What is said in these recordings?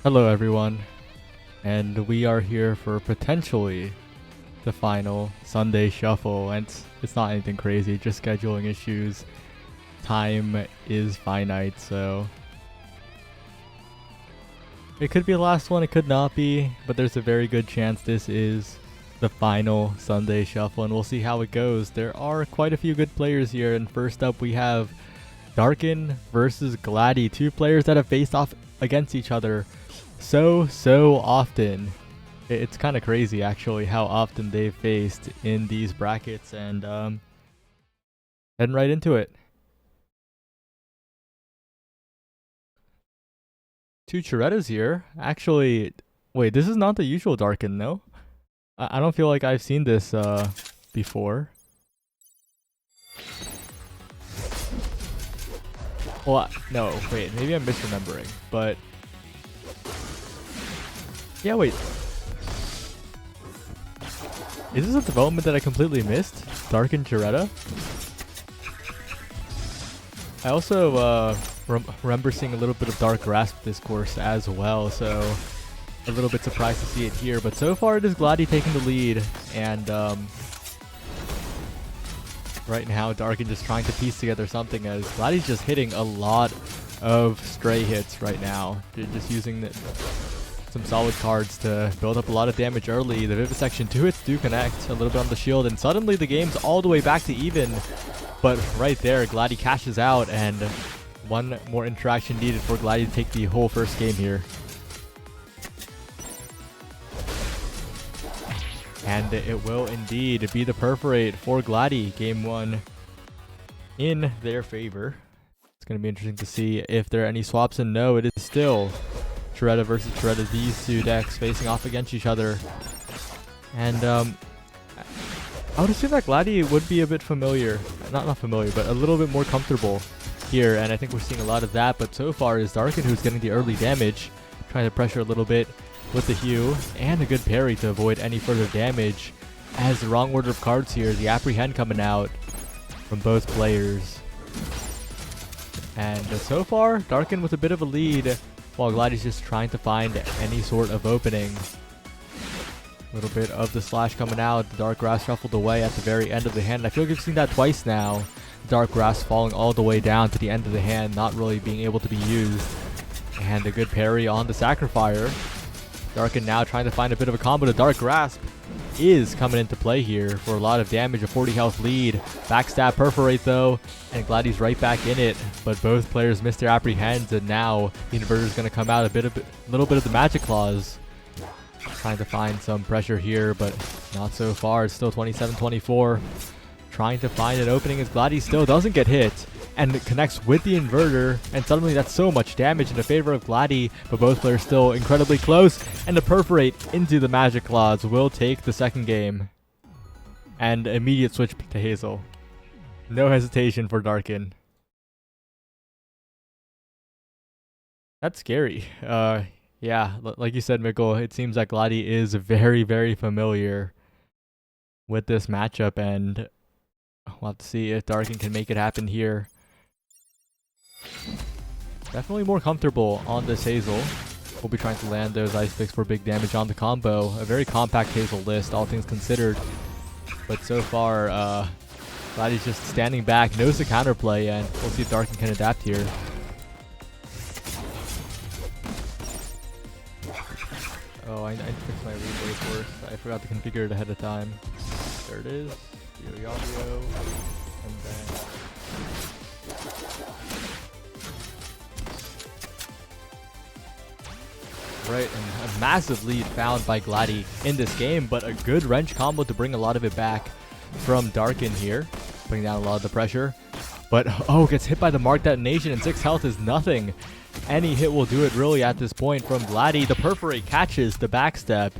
Hello everyone, and we are here for potentially the final Sunday Shuffle, and it's not anything crazy, just scheduling issues. Time is finite, so it could be the last one, it could not be, but there's a very good chance this is the final Sunday Shuffle, and we'll see how it goes. There are quite a few good players here, and first up we have Darkin versus Gladdy, two players that have faced off against each other so often. It's kind of crazy actually how often they've faced in these brackets, and heading right into it. Two Chirettas here. Actually, wait, this is not the usual Darkin, no? I don't feel like I've seen this before. Well, no, wait, maybe I'm misremembering, but yeah, wait. Is this a development that I completely missed? Darkin Chiretta? I also remember seeing a little bit of Dark Grasp this course as well, so a little bit surprised to see it here. But so far it is Gladdy taking the lead, and right now Darkin just trying to piece together something, as Gladdy's just hitting a lot of stray hits right now. They're just using some solid cards to build up a lot of damage early. The Vivisection 2 hits do connect a little bit on the shield, and suddenly the game's all the way back to even. But right there, Gladdy cashes out, and one more interaction needed for Gladdy to take the whole first game here. And it will indeed be the Perforate for Gladdy. Game one in their favor. It's going to be interesting to see if there are any swaps, and no, it is still Chiretta versus Chiretta. These two decks facing off against each other. And I would assume that Gladdy would be a bit familiar. Not familiar, but a little bit more comfortable here. And I think we're seeing a lot of that. But so far is Darkin who's getting the early damage. Trying to pressure a little bit with the Hue. And a good parry to avoid any further damage. As the wrong order of cards here. The Apprehend coming out from both players. And so far, Darkin with a bit of a lead, while Gladdy's just trying to find any sort of opening. A little bit of the slash coming out. The Dark Grass shuffled away at the very end of the hand. I feel like we've seen that twice now. Dark Grass falling all the way down to the end of the hand, not really being able to be used. And a good parry on the Sacrifier. Darkin now trying to find a bit of a combo. The Dark Grasp is coming into play here for a lot of damage. A 40 health lead. Backstab Perforate though, and Gladdy's right back in it. But both players missed their apprehends, and now the Inverter's going to come out a little bit of the Magic Claws. Trying to find some pressure here, but not so far. It's still 27-24. Trying to find an opening as Gladdy still doesn't get hit, and it connects with the Inverter, and suddenly that's so much damage in the favor of Gladdy, but both players still incredibly close, and the Perforate into the Magic Claws will take the second game. And immediate switch to Hazel. No hesitation for Darkin. That's scary. Yeah, like you said, Mikkel, it seems like Gladdy is very familiar with this matchup, and we'll have to see if Darkin can make it happen here. Definitely more comfortable on this Hazel. We'll be trying to land those Ice Picks for big damage on the combo. A very compact Hazel list, all things considered. But so far, Gladdy's just standing back, knows the counterplay, and we'll see if Darkin can adapt here. Oh, I fixed my replay first. I forgot to configure it ahead of time. There it is. Audio, and then right, and a massive lead found by Gladdy in this game, but a good wrench combo to bring a lot of it back from Darkin here, putting down a lot of the pressure. But oh, gets hit by the Mark Detonation, and 6 health is nothing. Any hit will do it really at this point from Gladdy. The Perforate catches the backstep,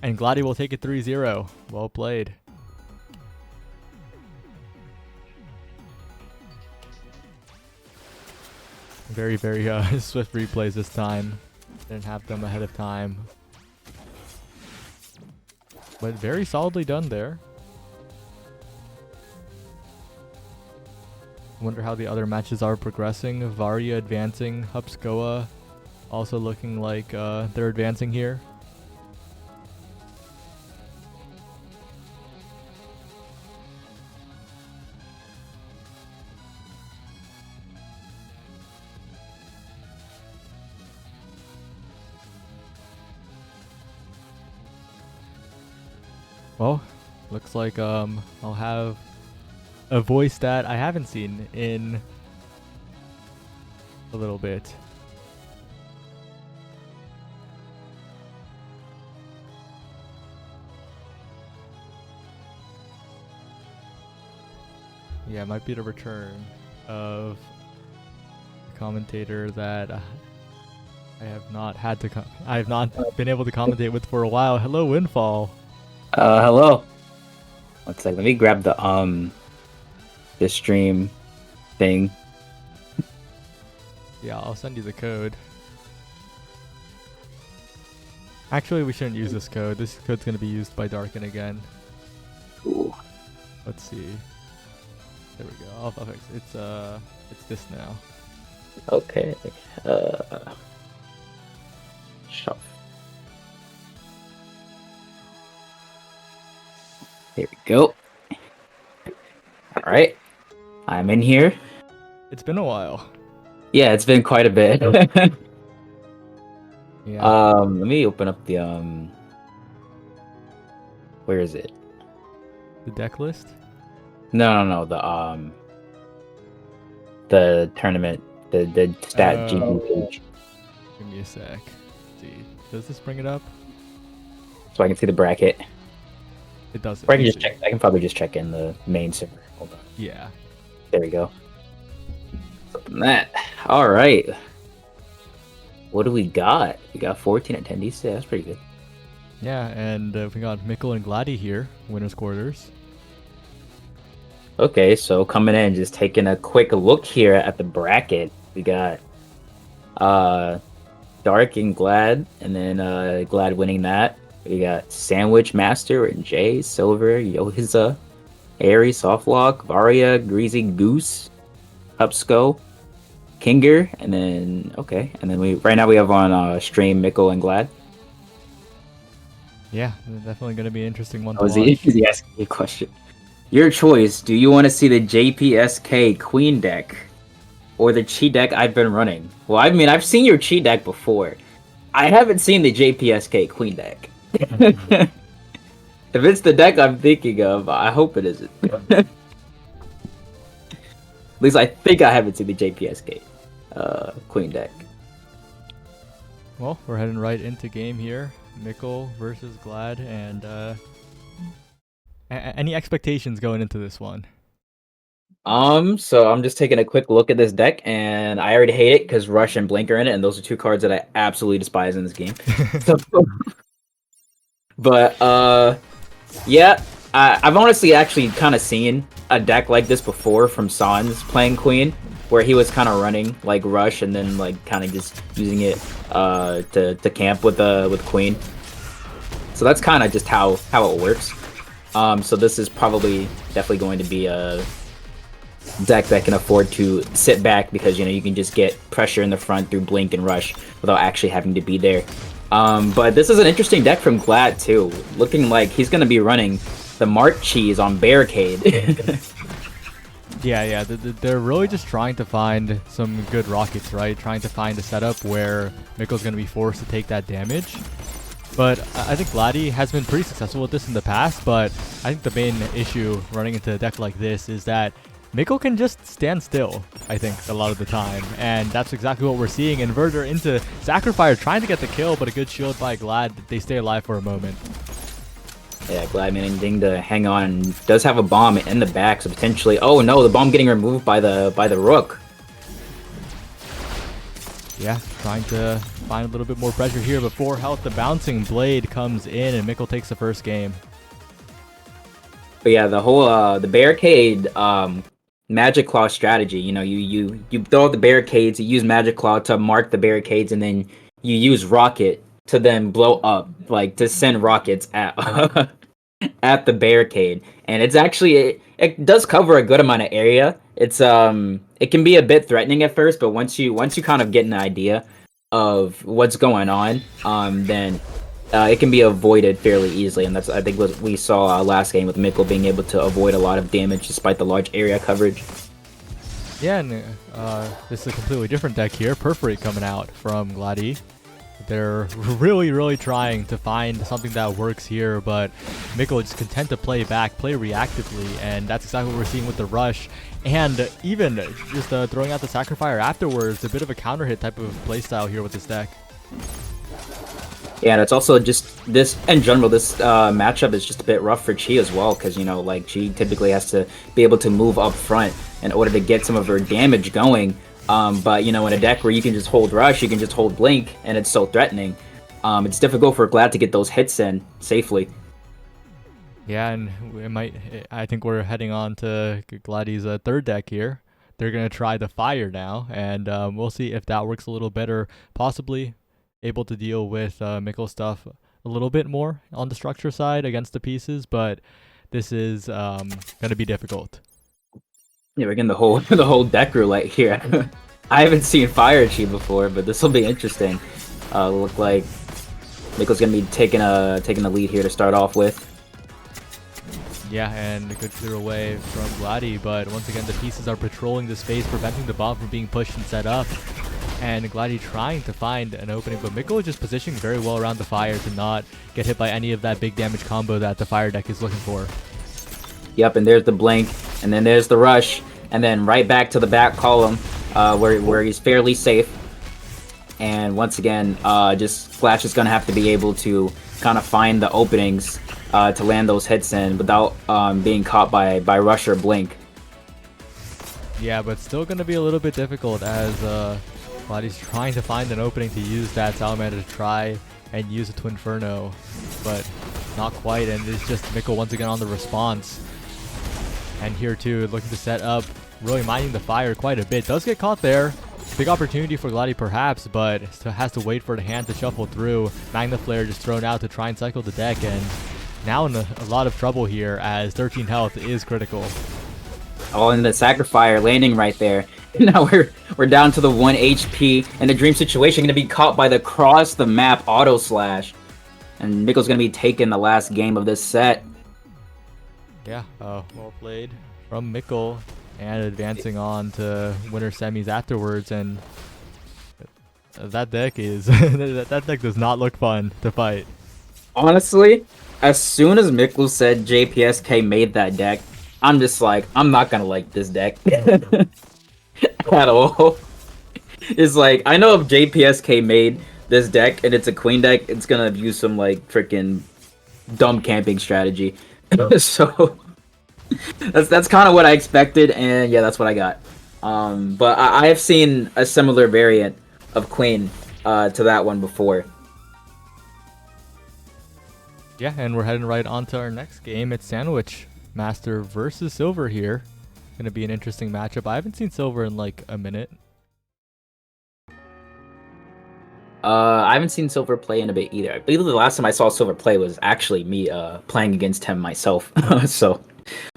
and Gladdy will take it 3-0. Well played. Very swift replays this time. Didn't have them ahead of time. But very solidly done there. Wonder how the other matches are progressing. Varia advancing, Hupskoa also looking like they're advancing here. Well, looks like I'll have a voice that I haven't seen in a little bit. Yeah, it might be the return of a commentator that I have not had to. I have not been able to commentate with for a while. Hello, Windfall. Hello. One sec. Let me grab the stream thing. Yeah, I'll send you the code. Actually, we shouldn't use this code. This code's gonna be used by Darken again. Ooh. Let's see. There we go. I'll fix it. It's this now. Okay. Shop. There we go. All right. I'm in here. It's been a while. Yeah, it's been quite a bit. Yeah. Let me open up the Where is it? The deck list? No. The tournament, the stat GP page, Give me a sec. Let's see. Does this bring it up? so I can see the bracket. It doesn't. Or I can just check. I can probably just check in the main server. Hold on. Yeah. There we go. Open that. All right. What do we got? We got 14 attendees. Yeah, that's pretty good. Yeah, and we got Mikkel and Gladdy here, winners quarters. Okay, so coming in, just taking a quick look here at the bracket. We got Dark and Glad, and then Glad winning that. We got Sandwich Master and Jay, Silver, Yohiza, Airy, Softlock, Varia, Greasy Goose, Hupsco, Kinger, and then we right now we have on stream Mikkel and Glad. Yeah, definitely going to be an interesting one to Is watch. he asking me a question? Your choice. Do you want to see the JPSK Queen deck or the Chi deck I've been running? Well, I mean, I've seen your Chi deck before. I haven't seen the JPSK Queen deck. If it's the deck I'm thinking of, I hope it isn't. At least I think I haven't seen the JPSK Queen deck. Well, we're heading right into game here. Mikkel versus Glad, and any expectations going into this one? So I'm just taking a quick look at this deck, and I already hate it because Rush and Blink are in it, and those are two cards that I absolutely despise in this game. But yeah, I've honestly actually kind of seen a deck like this before from Sans playing Queen, where he was kind of running like Rush and then like kind of just using it to camp with Queen. So that's kind of just how it works. So this is probably definitely going to be a deck that can afford to sit back because you can just get pressure in the front through Blink and Rush without actually having to be there. But this is an interesting deck from Glad too, looking like he's going to be running the Mark Cheese on Barricade. Yeah, they're really just trying to find some good rockets, right? Trying to find a setup where Mikkel's going to be forced to take that damage. But I think Gladdy has been pretty successful with this in the past, but I think the main issue running into a deck like this is that Mikkel can just stand still, I think, a lot of the time. And that's exactly what we're seeing. Inverter into Sacrifice trying to get the kill, but a good shield by Glad. They stay alive for a moment. Yeah, Glad managing to hang on, and does have a bomb in the back, so potentially... Oh no, the bomb getting removed by the Rook. Yeah, trying to find a little bit more pressure here, but 4 health, the Bouncing Blade comes in, and Mikkel takes the first game. But yeah, the whole the Barricade Magic Claw strategy, you throw out the barricades, you use Magic Claw to mark the barricades, and then you use Rocket to then blow up, like to send rockets at at the barricade. And it's actually it does cover a good amount of area. It's it can be a bit threatening at first, but once you kind of get an idea of what's going on, then it can be avoided fairly easily, and that's I think what we saw last game with Mikkel being able to avoid a lot of damage despite the large area coverage. Yeah, and this is a completely different deck here. Perforate coming out from Gladi. They're really trying to find something that works here, but Mikkel is content to play back, play reactively, and that's exactly what we're seeing with the rush. And even just throwing out the Sacrifier afterwards, a bit of a counter hit type of playstyle here with this deck. Yeah, and it's also just this, in general, this matchup is just a bit rough for Chi as well, because, you know, like, Chi typically has to be able to move up front in order to get some of her damage going. But, you know, in a deck where you can just hold Rush, you can just hold Blink, and it's so threatening, it's difficult for Glad to get those hits in safely. Yeah, and I think we're heading on to Gladi's third deck here. They're going to try the Fire now, and we'll see if that works a little better, possibly able to deal with Mikkel stuff a little bit more on the structure side against the pieces, but this is going to be difficult. Yeah, we're getting the whole deck roulette here. I haven't seen Fire Chi before, but this will be interesting. Look like Mikkel's gonna be taking a lead here to start off with. Yeah, and a good clear away from Gladi, but once again the pieces are patrolling the space, preventing the bomb from being pushed and set up. And Gladi trying to find an opening, but Mikkel just positioning very well around the Fire to not get hit by any of that big damage combo that the Fire deck is looking for. Yep, and there's the Blink, and then there's the Rush, and then right back to the back column, where he's fairly safe. And once again, just Flash is gonna have to be able to kind of find the openings to land those hits in without being caught by Rush or Blink. Yeah, but still gonna be a little bit difficult as Gladi's trying to find an opening to use that Salamander to try and use a Twinferno, but not quite, and it's just Mikkel once again on the response. And here too, looking to set up, really minding the Fire quite a bit. Does get caught there. Big opportunity for Gladi perhaps, but has to wait for the hand to shuffle through. Magna Flare just thrown out to try and cycle the deck, and now in a lot of trouble here as 13 health is critical. Oh, and the Sacrifier landing right there. Now we're down to the 1 HP, and the Dream situation going to be caught by the cross the map auto slash. And Mikkel's going to be taking the last game of this set. Yeah, well played from Mikkel, and advancing on to winner semis afterwards. And that deck is that deck does not look fun to fight. Honestly, as soon as Mikkel said JPSK made that deck, I'm just like, I'm not gonna like this deck at all. It's like, I know if JPSK made this deck and it's a Queen deck, it's gonna use some like freaking dumb camping strategy. So that's kind of what I expected, and yeah, that's what I got. But I have seen a similar variant of Queen to that one before. Yeah, and we're heading right on to our next game. It's Sandwich Master versus Silver here. Gonna be an interesting matchup. I haven't seen Silver in like a minute. I haven't seen Silver play in a bit either. I believe the last time I saw Silver play was actually me playing against him myself. So,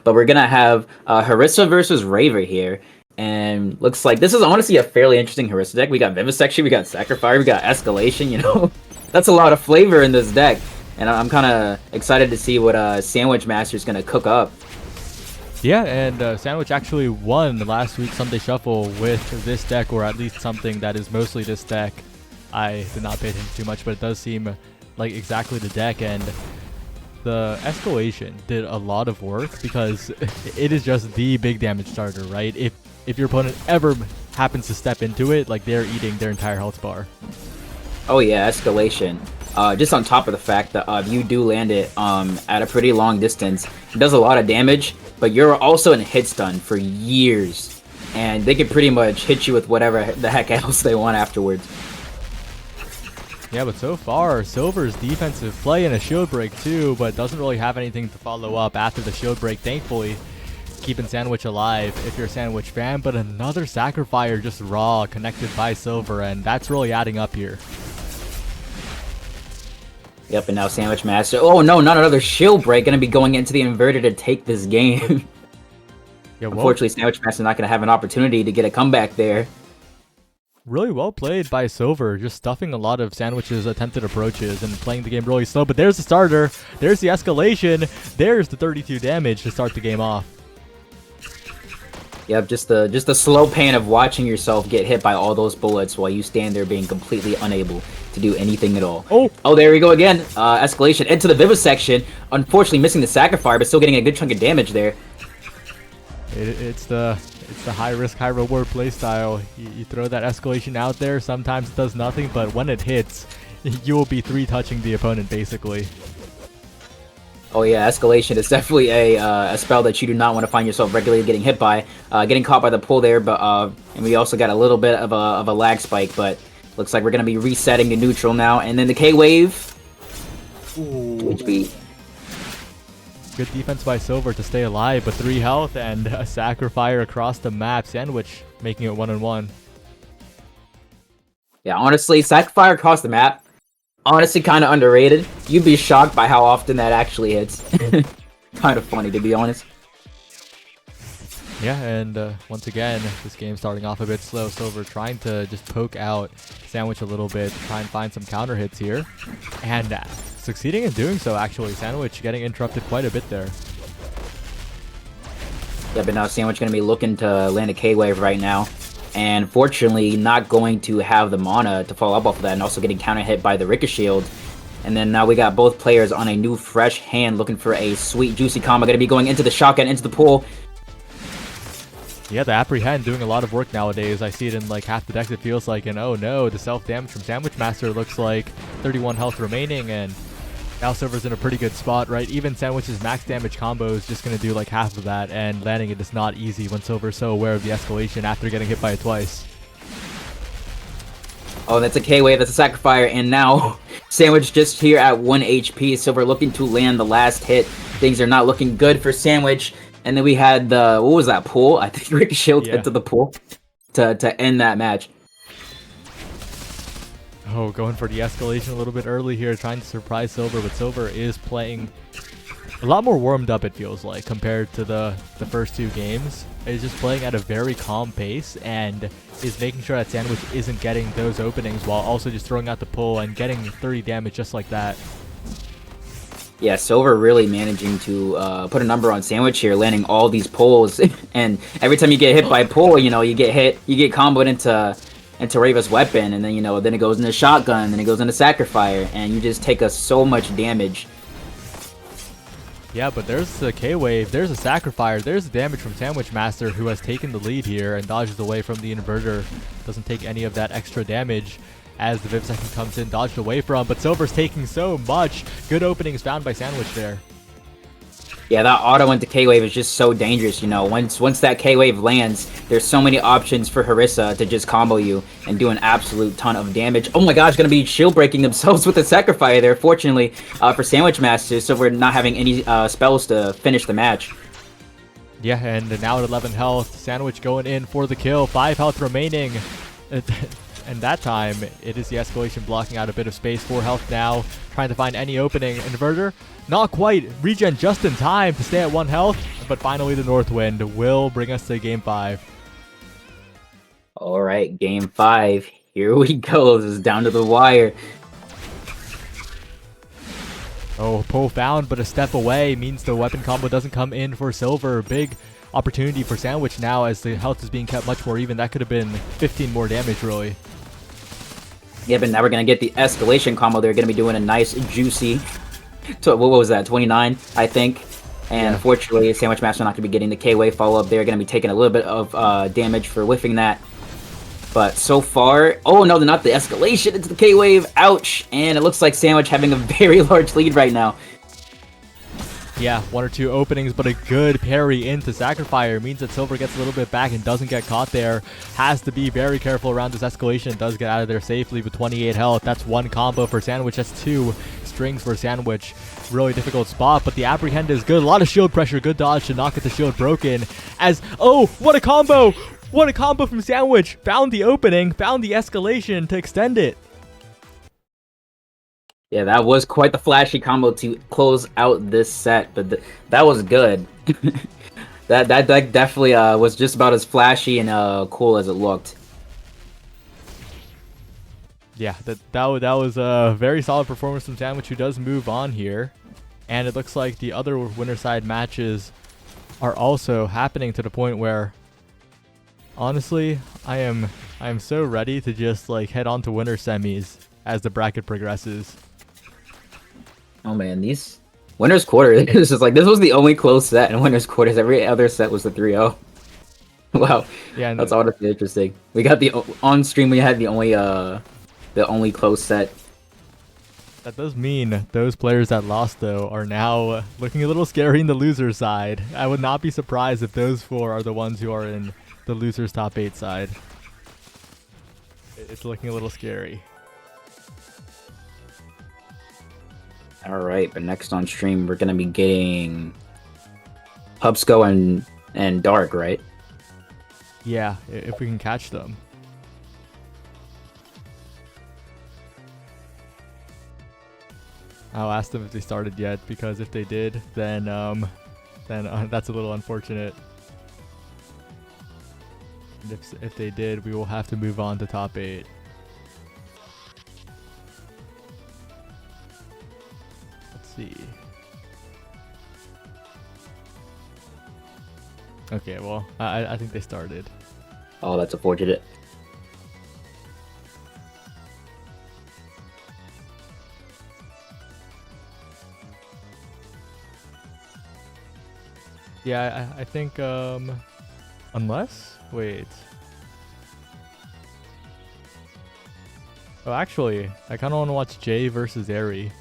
but we're gonna have Harissa versus Raver here, and looks like this is honestly a fairly interesting Harissa deck. We got Vivisection, we got Sacrifice, we got Escalation. You know, that's a lot of flavor in this deck, and I'm kind of excited to see what Sandwich Master's gonna cook up. Yeah, and Sandwich actually won last week's Sunday Shuffle with this deck, or at least something that is mostly this deck. I did not pay attention too much, but it does seem like exactly the deck, and the Escalation did a lot of work because it is just the big damage starter, right? If your opponent ever happens to step into it, like they're eating their entire health bar. Oh yeah, Escalation. Just on top of the fact that if you do land it at a pretty long distance, it does a lot of damage, but you're also in hit stun for years, and they can pretty much hit you with whatever the heck else they want afterwards. Yeah, but so far, Silver's defensive play and a shield break too, but doesn't really have anything to follow up after the shield break, thankfully, keeping Sandwich alive if you're a Sandwich fan, but another Sacrifier just raw connected by Silver, and that's really adding up here. Yep, and now Sandwich Master. Oh no, not another shield break. Gonna be going into the inverter to take this game. Yeah, Unfortunately, Sandwich Master not gonna have an opportunity to get a comeback there. Really well played by Silver, just stuffing a lot of Sandwich's attempted approaches and playing the game really slow. But there's the starter, there's the escalation, there's the 32 damage to start the game off. Yep, just the slow pain of watching yourself get hit by all those bullets while you stand there being completely unable to do anything at all. Oh, there we go again. Escalation into the Vivisection. Unfortunately missing the Sacrifice, but still getting a good chunk of damage there. It's the high risk, high reward playstyle. You throw that escalation out there, sometimes it does nothing, but when it hits, you will be 3-touching the opponent basically. Oh yeah, escalation is definitely a spell that you do not want to find yourself regularly getting hit by. Getting caught by the pull there, but and we also got a little bit of a lag spike, but looks like we're gonna be resetting to neutral now, and then the K wave. Ooh. HP. Good defense by Silver to stay alive, but 3 health and a Sacrifice across the map. Sandwich making it 1-1. Yeah, honestly, Sacrifice across the map, honestly kind of underrated. You'd be shocked by how often that actually hits. Kind of funny, to be honest. Yeah, and once again, this game starting off a bit slow. Silver trying to just poke out Sandwich a little bit, try and find some counter hits here. And succeeding in doing so, actually. Sandwich getting interrupted quite a bit there. Yeah, but now Sandwich going to be looking to land a K-Wave right now. And fortunately, not going to have the mana to follow up off of that, and also getting counter hit by the Ricochet shield. And then now we got both players on a new fresh hand looking for a sweet, juicy combo. Going to be going into the shotgun, into the pool. Yeah, the Apprehend doing a lot of work nowadays. I see it in like half the decks, it feels like. And oh no, the self-damage from Sandwich Master looks like 31 health remaining. And now Silver's in a pretty good spot, right? Even Sandwich's max damage combo is just going to do like half of that. And landing it is not easy when Silver's so aware of the escalation after getting hit by it twice. Oh, that's a K-Wave, that's a Sacrifice, and now Sandwich just here at 1 HP. Silver looking to land the last hit. Things are not looking good for Sandwich. And then we had the, what was that, pull? I think Ricochet into the pull to end that match. Oh, going for the escalation a little bit early here, trying to surprise Silver, but Silver is playing a lot more warmed up, it feels like, compared to the first 2 games. Is just playing at a very calm pace and is making sure that Sandwich isn't getting those openings while also just throwing out the pull and getting 30 damage just like that. Yeah, Silver really managing to put a number on Sandwich here, landing all these pulls. And every time you get hit by a pull, you know, you get comboed into Reva's weapon, and then, you know, then it goes into shotgun, then it goes into Sacrifice, and you just take so much damage. Yeah, but there's the K-Wave, there's a Sacrifice, there's the damage from Sandwich Master, who has taken the lead here and dodges away from the inverter. Doesn't take any of that extra damage as the Vivisecond comes in, dodged away from, but Silver's taking so much. Good openings found by Sandwich there. Yeah, that auto into K-Wave is just so dangerous, you know. Once that K-Wave lands, there's so many options for Harissa to just combo you and do an absolute ton of damage. Oh my gosh, gonna be shield breaking themselves with the Sacrifice there. Fortunately for Sandwich Master, so we're not having any spells to finish the match. Yeah, and now at 11 health, Sandwich going in for the kill. 5 health remaining. And that time, it is the escalation blocking out a bit of space. 4 health now, trying to find any opening. Inverter, not quite. Regen just in time to stay at 1 health, but finally the Northwind will bring us to Game 5. All right, Game 5. Here we go. This is down to the wire. Oh, pull found, but a step away means the weapon combo doesn't come in for Silver. Big opportunity for Sandwich now as the health is being kept much more even. That could have been 15 more damage, really. Yeah, but now we're going to get the escalation combo. They're going to be doing a nice, juicy, what was that, 29, I think. And unfortunately, Sandwich Master not going to be getting the K-Wave follow-up. They're going to be taking a little bit of damage for whiffing that. But so far, oh no, not the escalation, it's the K-Wave, ouch. And it looks like Sandwich having a very large lead right now. Yeah, 1 or 2 openings, but a good parry into Sacrifice means that Silver gets a little bit back and doesn't get caught there. Has to be very careful around this escalation. Does get out of there safely with 28 health. That's 1 combo for Sandwich. That's 2 strings for Sandwich. Really difficult spot, but the Apprehend is good. A lot of shield pressure. Good dodge to not get the shield broken. As, oh, what a combo! What a combo from Sandwich! Found the opening, found the escalation to extend it. Yeah, that was quite the flashy combo to close out this set, but that was good. that definitely was just about as flashy and cool as it looked. Yeah, that was a very solid performance from Sandwich, who does move on here. And it looks like the other winner side matches are also happening to the point where, honestly, I am so ready to just like head on to winner semis as the bracket progresses. Oh man, these winners quarter. This is like this was the only close set in winners quarters. Every other set was the 3-0. Wow, Yeah, and that's honestly interesting. We got the on stream. We had the only close set. that does mean those players that lost, though, are now looking a little scary in the loser side. I would not be surprised if those 4 are the ones who are in the losers top 8 side. It's looking a little scary. All right, but next on stream we're gonna be getting Pubsco and Dark, right? Yeah, if we can catch them. I'll ask them if they started yet, because if they did, then that's a little unfortunate. And if they did, we will have to move on to top 8. Let's see. Okay, well, I think they started. Oh, that's unfortunate. Yeah, I think, unless? Wait. Oh, actually, I kind of want to watch Jay versus Eri.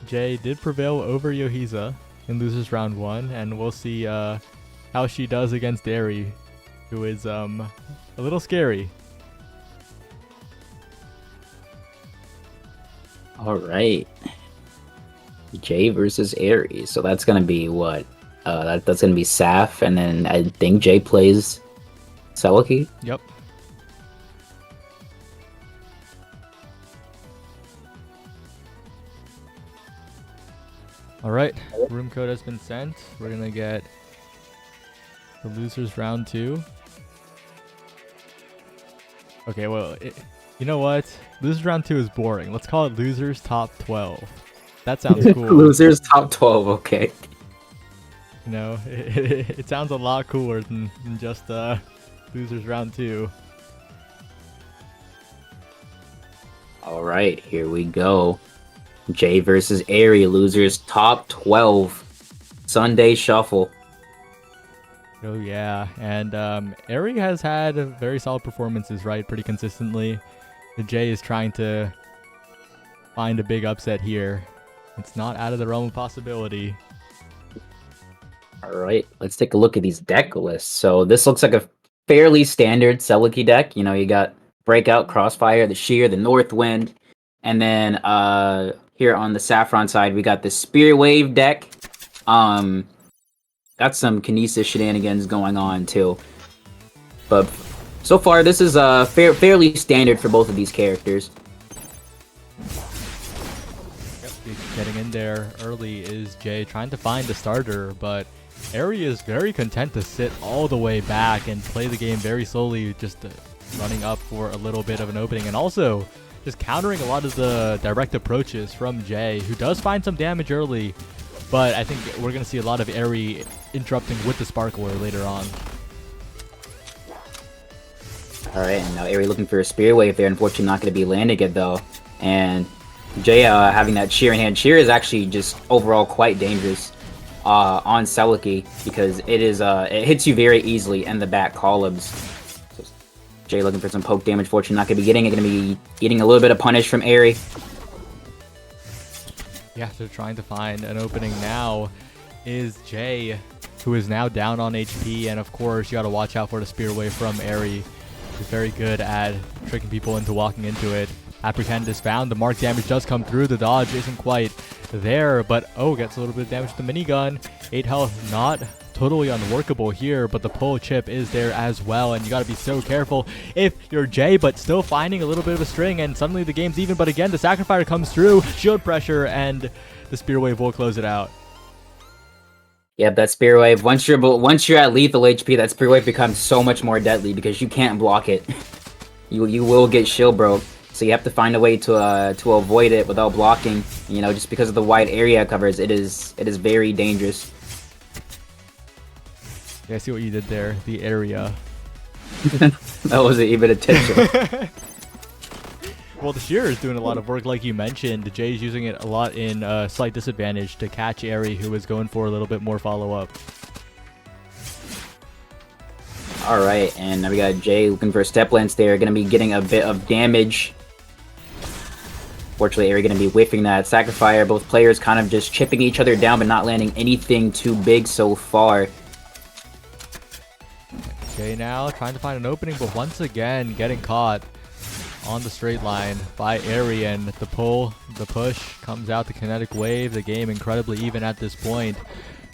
Jay did prevail over Yohiza in losers round 1, and we'll see how she does against Eri, who is a little scary. All right. Jay versus Aries. So that's gonna be what? That's gonna be Saf, and then I think Jay plays Seliki. Yep. All right, room code has been sent. We're gonna get the losers round 2. Okay, well, you know what? Losers round 2 is boring. Let's call it losers top 12. That sounds cool. Losers top 12. Okay. You know, it sounds a lot cooler than just losers round 2. All right, here we go. Jay versus Aerie, losers top 12. Sunday Shuffle. Oh yeah, and Eri has had very solid performances, right? Pretty consistently. The Jay is trying to find a big upset here. It's not out of the realm of possibility. All right, let's take a look at these deck lists. So this looks like a fairly standard Seliki deck. You know, you got Breakout, Crossfire, the Sheer, the Northwind, and then here on the Saffron side, we got the Spear Wave deck. Got some Kinesis shenanigans going on too. But so far, this is fairly standard for both of these characters. Getting in there early is Jay, trying to find a starter, but Eri is very content to sit all the way back and play the game very slowly, just running up for a little bit of an opening, and also just countering a lot of the direct approaches from Jay, who does find some damage early, but I think we're going to see a lot of Eri interrupting with the Sparkler later on. Alright, and now Eri looking for a Spear Wave there, unfortunately not going to be landing it though, and Jay having that Sheer in hand. Sheer is actually just overall quite dangerous on Seliki because it hits you very easily in the back columns. So Jay looking for some poke damage. Fortunately, not going to be getting it. Going to be getting a little bit of punish from Eri. Yeah, they're trying to find an opening now. Is Jay, who is now down on HP, and of course you got to watch out for the Spear Wave from Eri. He's very good at tricking people into walking into it. Apprehend is found. The mark damage does come through. The dodge isn't quite there, but gets a little bit of damage to the minigun. 8 health, not totally unworkable here, but the pull chip is there as well, and you got to be so careful if you're Jay, but still finding a little bit of a string, and suddenly the game's even. But again, the Sacrificer comes through, shield pressure, and the Spear Wave will close it out. Yeah, that Spear Wave. Once you're at lethal HP, that Spear Wave becomes so much more deadly because you can't block it. you will get shield broke. So you have to find a way to avoid it without blocking. You know, just because of the wide area it covers, it is very dangerous. Yeah, I see what you did there. The area. That wasn't even intentional. Well, the Sheer is doing a lot of work, like you mentioned. Jay's using it a lot in slight disadvantage to catch Airy, who is going for a little bit more follow-up. Alright, and now we got Jay looking for a step lance there. Gonna be getting a bit of damage. Fortunately, Airy gonna be whiffing that Sacrifier. Both players kind of just chipping each other down, but not landing anything too big so far. Jay now trying to find an opening, but once again getting caught on the straight line by Airy, and the pull, the push comes out the kinetic wave. The game incredibly even at this point.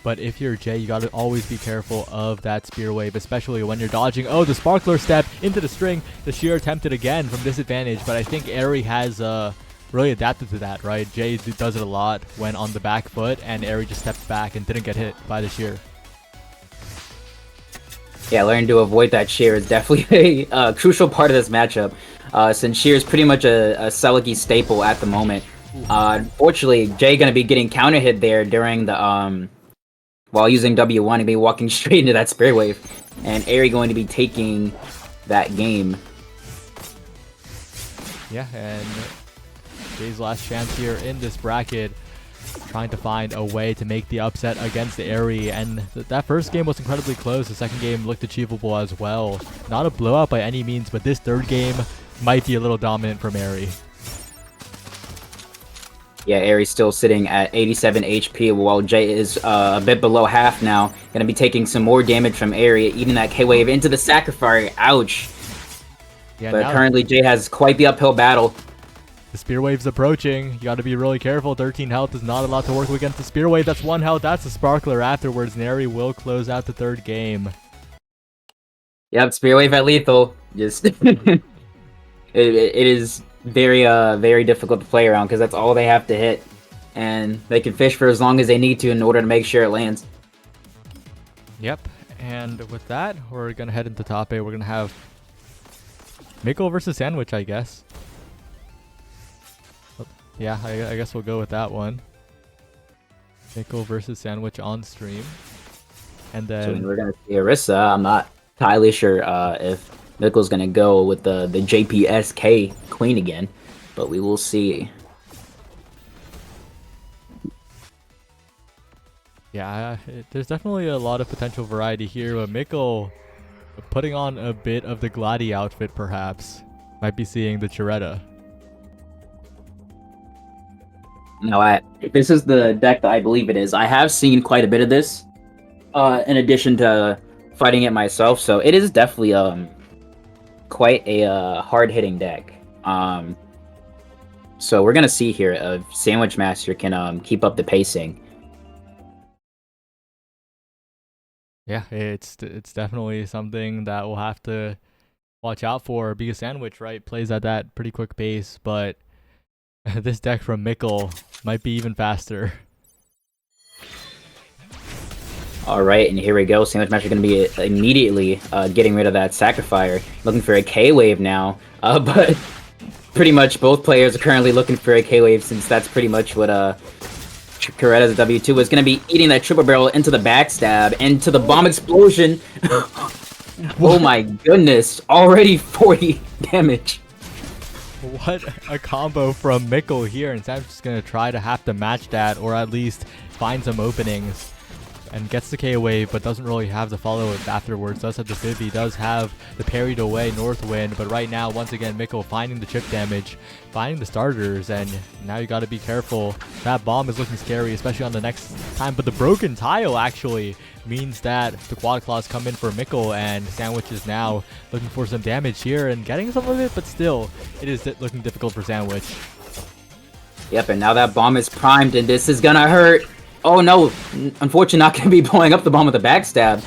But if you're Jay, you got to always be careful of that spear wave, especially when you're dodging. Oh, the sparkler step into the string. The Sheer attempted again from disadvantage, but I think Airy has really adapted to that, right? Jay does it a lot when on the back foot, and Airy just stepped back and didn't get hit by the Sheer. Yeah, learning to avoid that Sheer is definitely a crucial part of this matchup. Since Sheer is pretty much a Celica staple at the moment. Unfortunately, Jay gonna be getting counter hit there during the while using W1 and be walking straight into that spear wave, and Airy going to be taking that game. Yeah, and Jay's last chance here in this bracket, trying to find a way to make the upset against Airy, and that first game was incredibly close. The second game looked achievable as well. Not a blowout by any means, but this third game might be a little dominant from Airy. Yeah, Airy's still sitting at 87 HP, while Jay is a bit below half now. Gonna be taking some more damage from Airy, eating that K-Wave into the Sacrifice. Ouch! Yeah, but currently Jay has quite the uphill battle. The spear wave's approaching. You gotta be really careful. 13 health is not allowed to work against the spear wave. That's 1 health. That's a sparkler afterwards. And Airy will close out the third game. Yep, spear wave at lethal. Just it is very difficult to play around because that's all they have to hit, and they can fish for as long as they need to in order to make sure it lands. Yep, and with that, we're gonna head into top 8. We're gonna have Mikkel versus Sandwich, I guess. Yeah, I guess we'll go with that one. Mikkel versus Sandwich on stream, and then so we're gonna see Orisa. I'm not entirely sure if Mikkel's gonna go with the JPSK Queen again, but we will see. Yeah, there's definitely a lot of potential variety here, but Mikkel putting on a bit of the Gladi outfit, perhaps. Might be seeing the Chiretta. No, this is the deck that I believe it is. I have seen quite a bit of this, in addition to fighting it myself, so it is definitely quite a hard-hitting deck. So we're gonna see here if Sandwich Master can keep up the pacing. Yeah, it's definitely something that we'll have to watch out for, because Sandwich, right, plays at that pretty quick pace, but this deck from Mikkel might be even faster. Alright, and here we go. Sandwich Master going to be immediately getting rid of that Sacrifier. Looking for a K-Wave now. But pretty much both players are currently looking for a K-Wave, since that's pretty much what Chiretta's W2 is going to be eating that triple barrel into the backstab, and to the bomb explosion. Oh my goodness. Already 40 damage. What a combo from Mikkel here, and Sam's just going to try to have to match that, or at least find some openings. And gets the K-Wave, but doesn't really have the follow-up afterwards. Does have the Vivi, does have the parried away Northwind, but right now, once again, Mikkel finding the chip damage, finding the starters, and now you gotta be careful. That bomb is looking scary, especially on the next time, but the broken tile actually means that the Quad Claws come in for Mikkel, and Sandwich is now looking for some damage here and getting some of it, but still, it is looking difficult for Sandwich. Yep, and now that bomb is primed, and this is gonna hurt. Oh no, unfortunately not going to be blowing up the bomb with a backstab.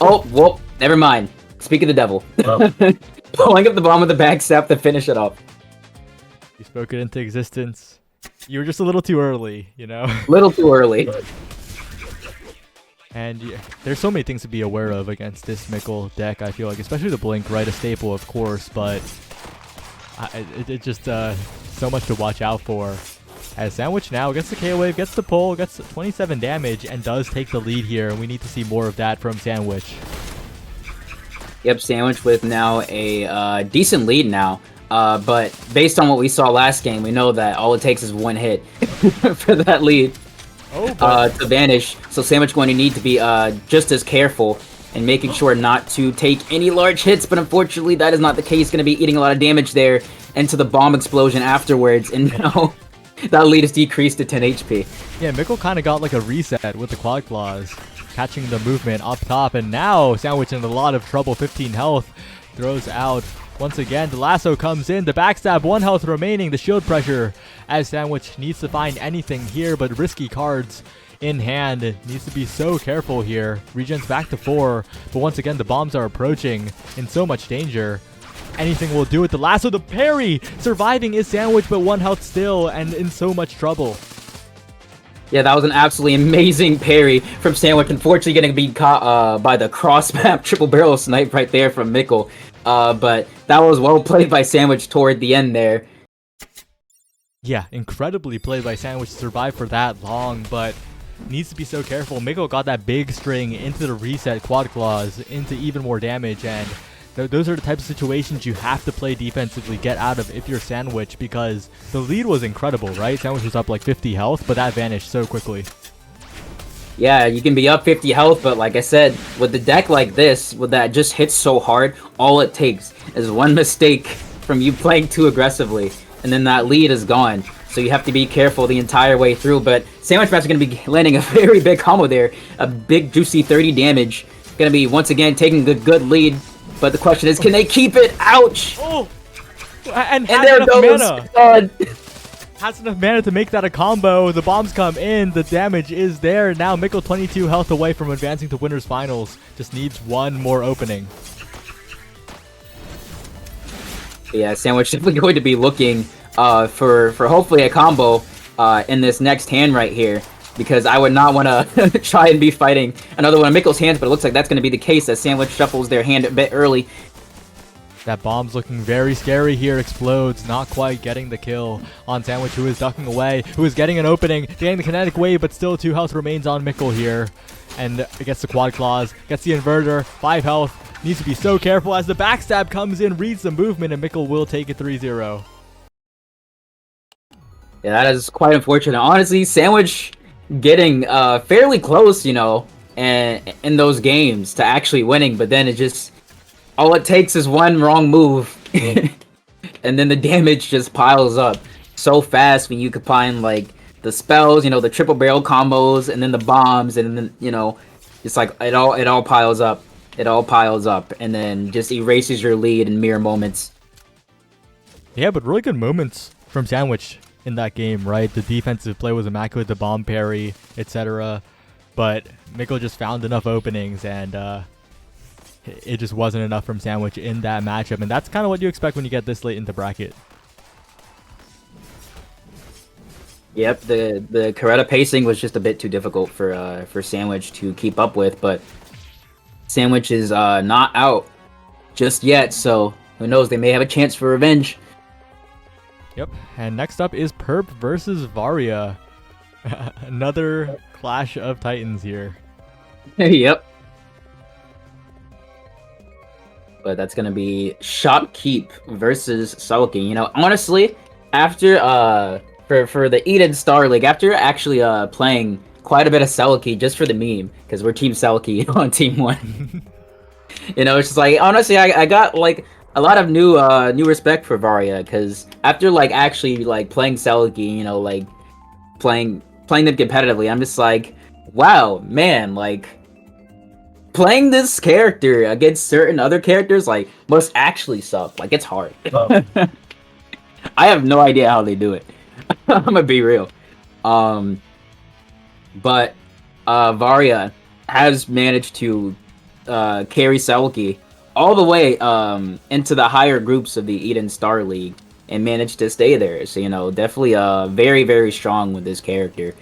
Oh, well, never mind. Speak of the devil. Blowing up the bomb with a backstab to finish it off. You spoke it into existence. You were just a little too early, you know? Little too early. And yeah, there's so many things to be aware of against this Mikkel deck, I feel like. Especially the Blink, right? A staple, of course, but It just so much to watch out for. As Sandwich now gets the KO wave, gets the pull, gets 27 damage, and does take the lead here. And we need to see more of that from Sandwich. Yep, Sandwich with now a decent lead now. But based on what we saw last game, we know that all it takes is one hit for that lead to vanish. So Sandwich going to need to be just as careful and making sure not to take any large hits. But unfortunately, that is not the case. Going to be eating a lot of damage there into the bomb explosion afterwards. And now that lead is decreased to 10 HP. Yeah, Mikkel kind of got like a reset with the Quad Claws, catching the movement up top. And now Sandwich in a lot of trouble, 15 health, throws out. Once again, the lasso comes in, the backstab, 1 health remaining, the shield pressure as Sandwich needs to find anything here, but risky cards in hand. Needs to be so careful here. Regen's back to 4, but once again, the bombs are approaching in so much danger. Anything will do it. The lasso, the parry! Surviving is Sandwich, but 1 health still, and in so much trouble. Yeah, that was an absolutely amazing parry from Sandwich. Unfortunately, getting beat caught by the cross-map triple barrel snipe right there from Mikkel. But that was well played by Sandwich toward the end there. Yeah, incredibly played by Sandwich to survive for that long, but needs to be so careful. Mikkel got that big string into the reset Quad Claws, into even more damage, and those are the types of situations you have to play defensively, get out of if you're Sandwich, because the lead was incredible, right? Sandwich was up like 50 health, but that vanished so quickly. Yeah, you can be up 50 health, but like I said, with the deck like this, with that just hits so hard, all it takes is one mistake from you playing too aggressively, and then that lead is gone. So you have to be careful the entire way through, but Sandwich Maps are going to be landing a very big combo there, a big juicy 30 damage. Going to be, once again, taking a good lead, but the question is, can they keep it? Ouch! Oh! And there goes! Mana. Has enough mana to make that a combo. The bombs come in. The damage is there. Now Mikkel 22 health away from advancing to winners finals. Just needs one more opening. Yeah, Sandwich definitely going to be looking for hopefully a combo in this next hand right here, because I would not want to try and be fighting another one of Mikkel's hands, but it looks like that's going to be the case as Sandwich shuffles their hand a bit early. That bomb's looking very scary here. Explodes, not quite getting the kill on Sandwich, who is ducking away, who is getting an opening, getting the kinetic wave, but still 2 health remains on Mikkel here. And gets the Quad Claws, gets the inverter, 5 health. Needs to be so careful as the backstab comes in, reads the movement, and Mikkel will take it 3-0. Yeah, that is quite unfortunate. Honestly, Sandwich getting fairly close, you know, and in those games to actually winning, but then it just, all it takes is one wrong move, and then the damage just piles up so fast when you combine like the spells, you know, the triple barrel combos, and then the bombs, and then, you know, it's like it all piles up. It all piles up, and then just erases your lead in mere moments. Yeah, but really good moments from Sandwich in that game, right? The defensive play was immaculate, the bomb parry, etc. But Mikkel just found enough openings, and it just wasn't enough from Sandwich in that matchup, and that's kind of what you expect when you get this late into bracket. Yep, the Coretta pacing was just a bit too difficult for Sandwich to keep up with, but Sandwich is not out just yet, so who knows, they may have a chance for revenge. Yep, and next up is Perp versus Varia. Another clash of titans here. Yep. But that's gonna be Shopkeep versus Sulky. You know, honestly, after for the Eden Star League, after actually playing quite a bit of Selkie just for the meme, because we're Team Selkie on Team 1. You know, it's just like, honestly, I got like a lot of new respect for Varia, because after like actually like playing Selkie, you know, like playing them competitively, I'm just like, wow, man, like playing this character against certain other characters like must actually suck. Like, it's hard. I have no idea how they do it. I'm gonna be real. But Varia has managed to carry Selkie all the way into the higher groups of the Eden Star League and managed to stay there. So, you know, definitely very, very strong with this character.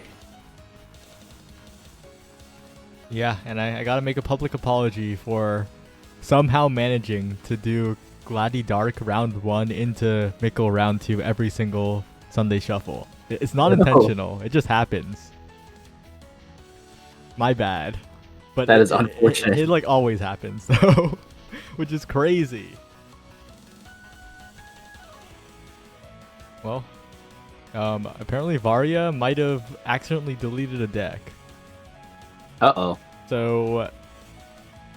Yeah, and I gotta make a public apology for somehow managing to do Gladdy Dark round 1 into Mickle round 2 every single Sunday Shuffle. It's not No. intentional. It just happens. My bad. But That is unfortunate. It like always happens though, which is crazy. Well, apparently Varia might have accidentally deleted a deck. Uh-oh. So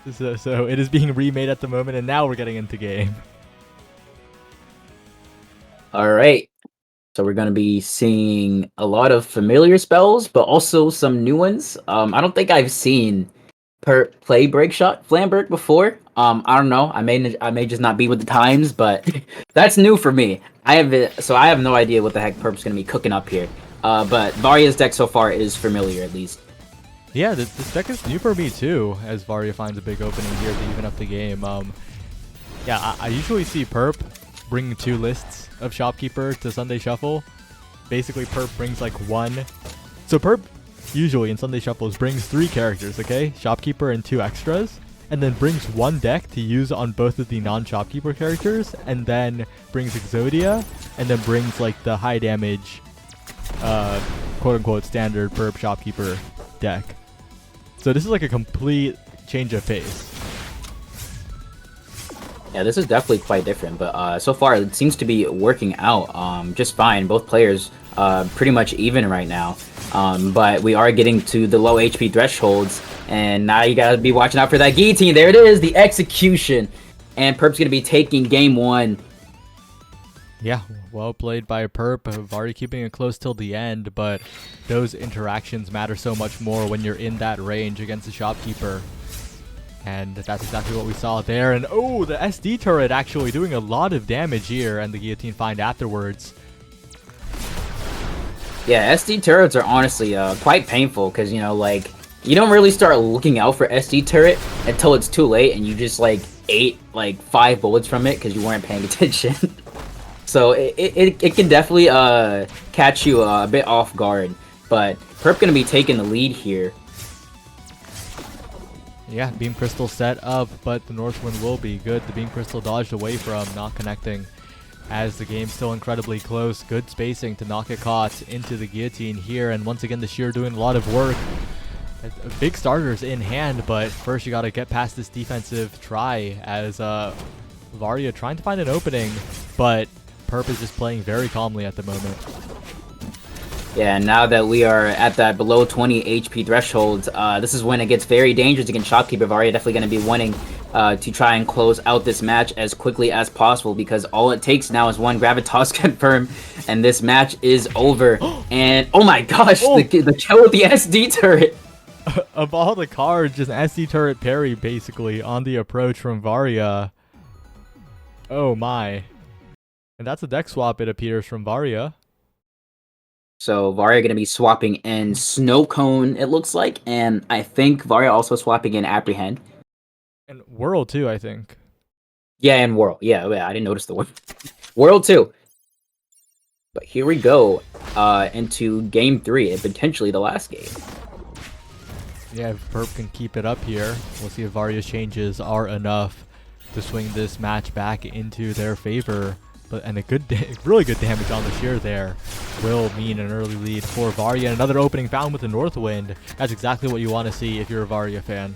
it is being remade at the moment, and now we're getting into game. All right. So we're gonna be seeing a lot of familiar spells, but also some new ones. I don't think I've seen play Break Shot Flamberg before. I don't know. I may just not be with the times, but that's new for me. I have no idea what the heck Perp's gonna be cooking up here. But Varia's deck so far is familiar at least. Yeah, this deck is new for me too, as Varia finds a big opening here to even up the game. Yeah, I usually see Perp bring 2 lists of Shopkeeper to Sunday Shuffle. Basically, Perp brings like 1. So Perp usually in Sunday Shuffles brings 3 characters, okay? Shopkeeper and 2 extras. And then brings 1 deck to use on both of the non-Shopkeeper characters. And then brings Exodia. And then brings like the high damage, quote-unquote standard Perp Shopkeeper deck. So this is like a complete change of pace. Yeah, this is definitely quite different, but so far it seems to be working out just fine. Both players pretty much even right now, but we are getting to the low HP thresholds, and now you gotta be watching out for that guillotine. There it is, the execution, and Perp's gonna be taking game 1. Yeah, well played by Perp. Varia keeping it close till the end, but those interactions matter so much more when you're in that range against the Shopkeeper. And that's exactly what we saw there. And oh, the SD turret actually doing a lot of damage here, and the guillotine find afterwards. Yeah, SD turrets are honestly quite painful because, you know, like, you don't really start looking out for SD turret until it's too late and you just like ate like 5 bullets from it because you weren't paying attention. So it can definitely catch you a bit off guard. But Perp gonna be taking the lead here. Yeah, Beam Crystal set up, but the Northwind will be good. The Beam Crystal dodged away from, not connecting, as the game's still incredibly close. Good spacing to not get caught into the guillotine here, and once again the Sheer doing a lot of work. Big starters in hand, but first you gotta get past this defensive try as Varia trying to find an opening, but Perp is just playing very calmly at the moment. Yeah, now that we are at that below 20 HP threshold, this is when it gets very dangerous against Shopkeeper. Varia definitely going to be wanting to try and close out this match as quickly as possible, because all it takes now is 1 Gravitas confirm, and this match is over. And oh my gosh, the kill with the SD turret! Of all the cards, just SD turret parry basically on the approach from Varia. Oh my. And that's a deck swap, it appears, from Varia. So Varia going to be swapping in Snow Cone, it looks like, and I think Varia also swapping in Apprehend. And Whirl too, I think. Yeah, and Whirl. Yeah, I didn't notice the one. Whirl too. But here we go into game 3, and potentially the last game. Yeah, if Perp can keep it up here, we'll see if Varia's changes are enough to swing this match back into their favor. And a really good damage on the Sheer there will mean an early lead for Varia. And another opening found with the Northwind. That's exactly what you want to see if you're a Varia fan.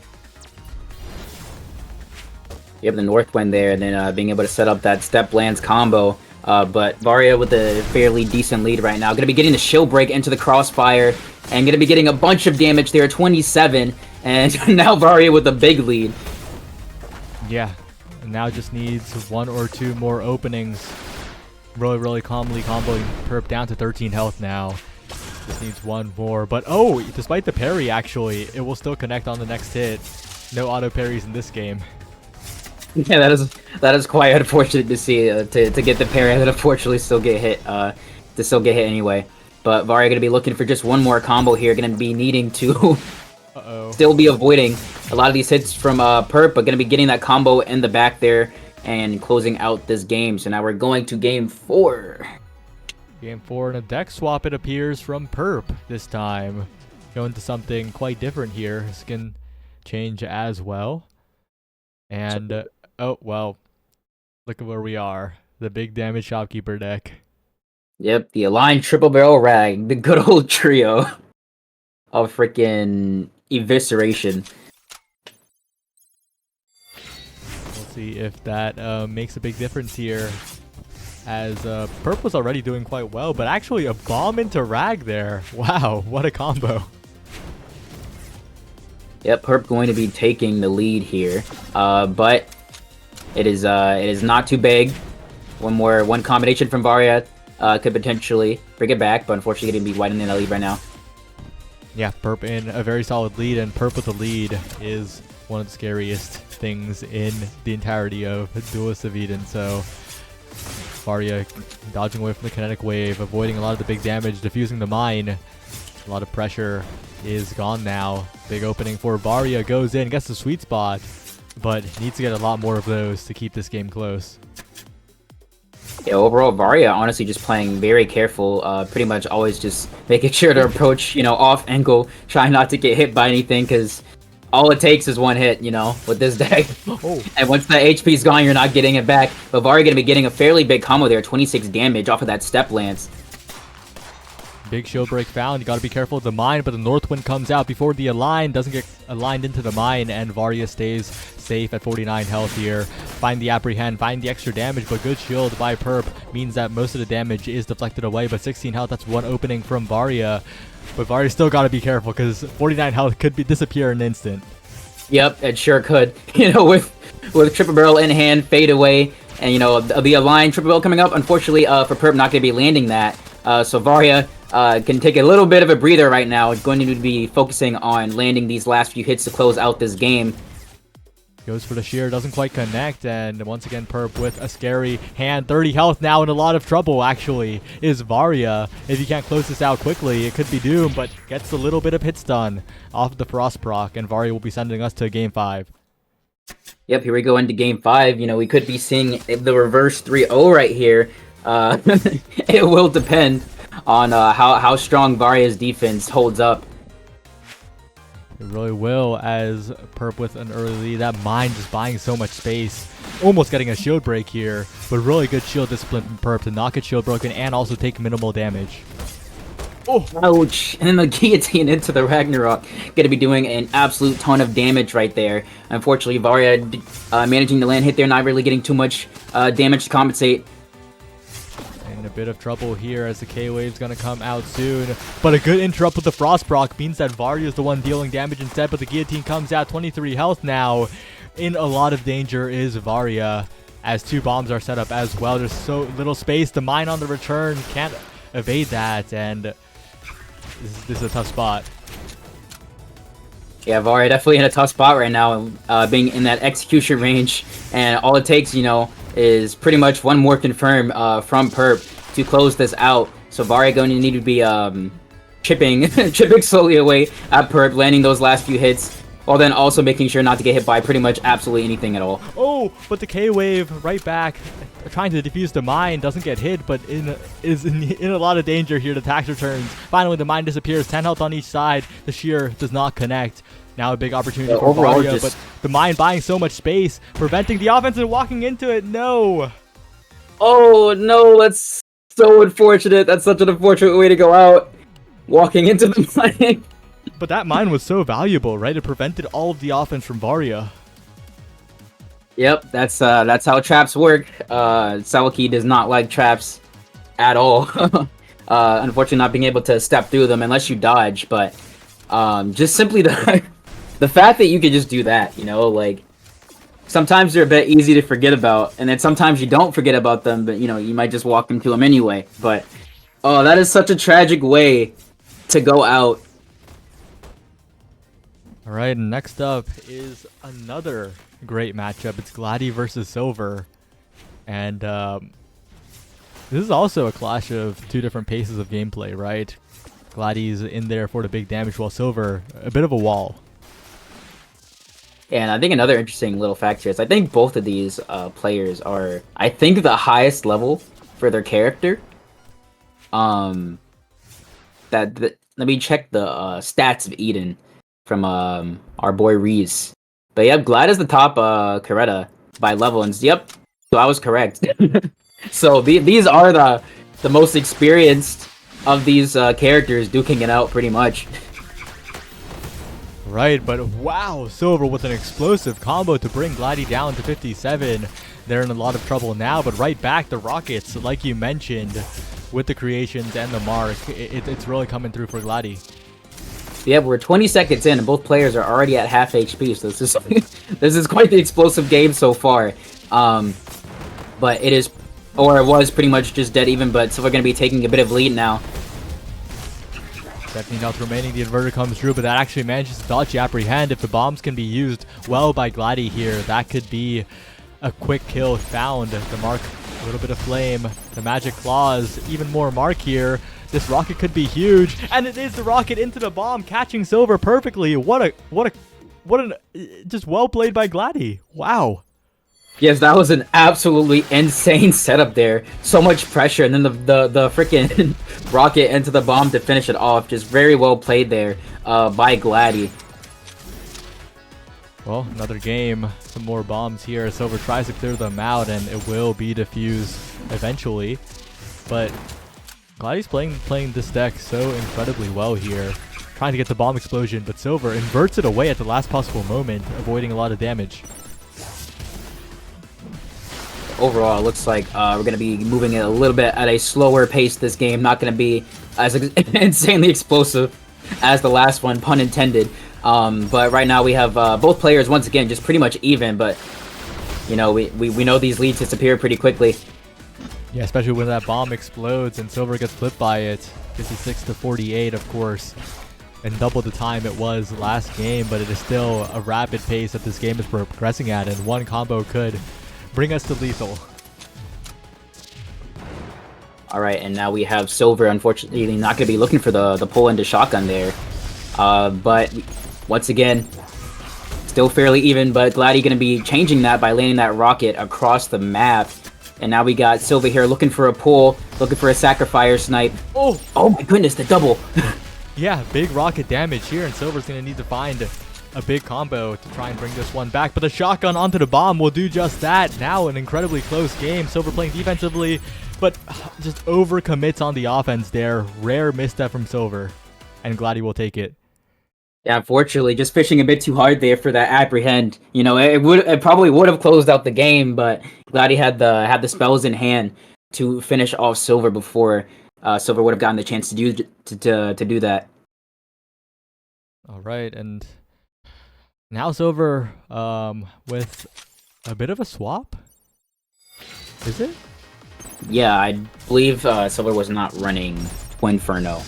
You have the Northwind there, and then being able to set up that Step Lands combo. But Varia with a fairly decent lead right now. Going to be getting the Shield Break into the Crossfire, and going to be getting a bunch of damage there, 27. And now Varia with a big lead. Yeah. And now just needs 1 or 2 more openings. Really calmly comboing Perp down to 13 health now. Just needs 1 more. But oh, despite the parry, actually, it will still connect on the next hit. No auto parries in this game. Yeah, that is quite unfortunate to see. To get the parry, and then unfortunately still get hit. Anyway. But Varia gonna be looking for just 1 more combo here. Gonna be needing to still be avoiding a lot of these hits from Perp, but gonna be getting that combo in the back there and closing out this game. So now we're going to game 4. Game 4 and a deck swap, it appears, from Perp this time. Going to something quite different here. Skin change as well. And oh well, Look at where we are. The big damage shopkeeper deck. Yep, the aligned triple barrel rag, the good old trio of freaking evisceration. We'll see if that makes a big difference here. As Perp was already doing quite well, but actually a bomb into Rag there. Wow, what a combo. Yep, Perp going to be taking the lead here, but it is not too big. One combination from Varia could potentially bring it back, but unfortunately going to be widening the lead right now. Yeah, Perp in a very solid lead, and Perp with the lead is one of the scariest things in the entirety of Duelist of Eden. So Varia dodging away from the kinetic wave, avoiding a lot of the big damage, diffusing the mine. A lot of pressure is gone now. Big opening for Varia, goes in, gets the sweet spot, but needs to get a lot more of those to keep this game close. Yeah, overall, Varia honestly just playing very careful, pretty much always just making sure to approach, off angle, trying not to get hit by anything, because all it takes is one hit, with this deck. Oh. And once the HP's gone, you're not getting it back. But Varia going to be getting a fairly big combo there, 26 damage off of that Step Lance. Big shield break found. You got to be careful of the mine, but the Northwind comes out before the Align doesn't get aligned into the mine, and Varia stays safe at 49 health here. Find the Apprehend, find the extra damage, but good shield by Perp means that most of the damage is deflected away, but 16 health, that's one opening from Varia. But Varia still got to be careful because 49 health could disappear in an instant. Yep, it sure could. With triple barrel in hand, fade away, and the Align triple barrel coming up. Unfortunately, for Perp, not going to be landing that. So Varia can take a little bit of a breather right now. It's going to be focusing on landing these last few hits to close out this game. Goes for the shear, doesn't quite connect, and once again Perp with a scary hand. 30 health now, in a lot of trouble actually is Varia. If you can't close this out quickly, it could be doom, but gets a little bit of hit stun off of the Frost proc, and Varia will be sending us to game 5. Yep, here we go into game 5. We could be seeing the reverse 3-0 right here. It will depend on how strong Varia's defense holds up. It really will, as Perp with an early lead. That mine just buying so much space. Almost getting a shield break here, but really good shield discipline from Perp to not get shield broken and also take minimal damage. Oh, ouch. And then the guillotine into the Ragnarok. Gonna be doing an absolute ton of damage right there. Unfortunately, Varia managing to land hit there, not really getting too much damage to compensate. In a bit of trouble here as the K-Wave's gonna come out soon. But a good interrupt with the Frost proc means that Varia is the one dealing damage instead, but the guillotine comes out, 23 health now. In a lot of danger is Varia, as 2 bombs are set up as well. There's so little space. The mine on the return can't evade that, and this is a tough spot. Yeah, Varia definitely in a tough spot right now, being in that execution range, and all it takes, is pretty much one more confirm from Perp to close this out. So Varia going to need to be chipping slowly away at Perp, landing those last few hits, while then also making sure not to get hit by pretty much absolutely anything at all. Oh, but the K-Wave right back, trying to defuse the mine, doesn't get hit, but is in a lot of danger here. The tax returns. Finally, the mine disappears. 10 health on each side. The shear does not connect. Now a big opportunity for Varia, but the mine buying so much space, preventing the offense and walking into it. No. Oh, no, that's so unfortunate. That's such an unfortunate way to go out. Walking into the mine. But that mine was so valuable, right? It prevented all of the offense from Varia. Yep, that's how traps work. Sawaki does not like traps at all. Unfortunately, not being able to step through them unless you dodge. But just simply the fact that you could just do that, sometimes they're a bit easy to forget about, and then sometimes you don't forget about them, but you might just walk into them anyway. But oh, that is such a tragic way to go out. All right, next up is another great matchup. It's Gladi versus Silver, and this is also a clash of 2 different paces of gameplay, right? Gladi's in there for the big damage, while Silver a bit of a wall. And I think another interesting little fact here is I think both of these players are, I think, the highest level for their character. Let me check the stats of Eden from our boy Reese. But yep, Glad is the top Coretta by level, and yep, So I was correct. So these are the most experienced of these characters duking it out pretty much. Right, but wow, Silver with an explosive combo to bring Glady down to 57. They're in a lot of trouble now, but right back, the Rockets, like you mentioned, with the creations and the mark, it's really coming through for Glady. Yeah, we're 20 seconds in, and both players are already at half HP, so this is quite the explosive game so far. But it is, or it was pretty much just dead even, but so we're going to be taking a bit of lead now. 17 health remaining, the inverter comes through, but that actually manages to dodge the apprehend. If the bombs can be used well by Glady here, that could be a quick kill found. The mark, a little bit of flame, the magic claws, even more mark here. This rocket could be huge, and it is the rocket into the bomb, catching Silver perfectly. Just well played by Glady. Wow. Yes, that was an absolutely insane setup there. So much pressure, and then the freaking rocket into the bomb to finish it off. Just very well played there by Glady. Well, another game. Some more bombs here. Silver tries to clear them out, and it will be defused eventually. But Glady's playing this deck so incredibly well here. Trying to get the bomb explosion, but Silver inverts it away at the last possible moment, avoiding a lot of damage. Overall, it looks like we're going to be moving it a little bit at a slower pace this game. Not going to be as insanely explosive as the last one, pun intended. But right now we have both players, once again, just pretty much even. But, you know, we know these leads disappear pretty quickly. Yeah, especially when that bomb explodes and Silver gets flipped by it. 56 to 48, of course. And double the time it was last game. But it is still a rapid pace that this game is progressing at. And one combo could bring us to lethal. Alright, and now we have Silver, unfortunately, not going to be looking for the pull into shotgun there. But once again, still fairly even, but Glady going to be changing that by landing that rocket across the map. And now we got Silver here looking for a pull, looking for a sacrifice snipe. Oh my goodness, the double. Yeah, big rocket damage here, and Silver's going to need to find a big combo to try and bring this one back, but the shotgun onto the bomb will do just that. Now an incredibly close game. Silver playing defensively, but just overcommits on the offense there. Rare misstep from Silver, and Glady will take it. Yeah, unfortunately, just fishing a bit too hard there for that apprehend. You know, it probably would have closed out the game, but Glady had the spells in hand to finish off Silver before Silver would have gotten the chance to do that. All right, and now Silver with a bit of a swap. Is it? Yeah, I believe Silver was not running Twinferno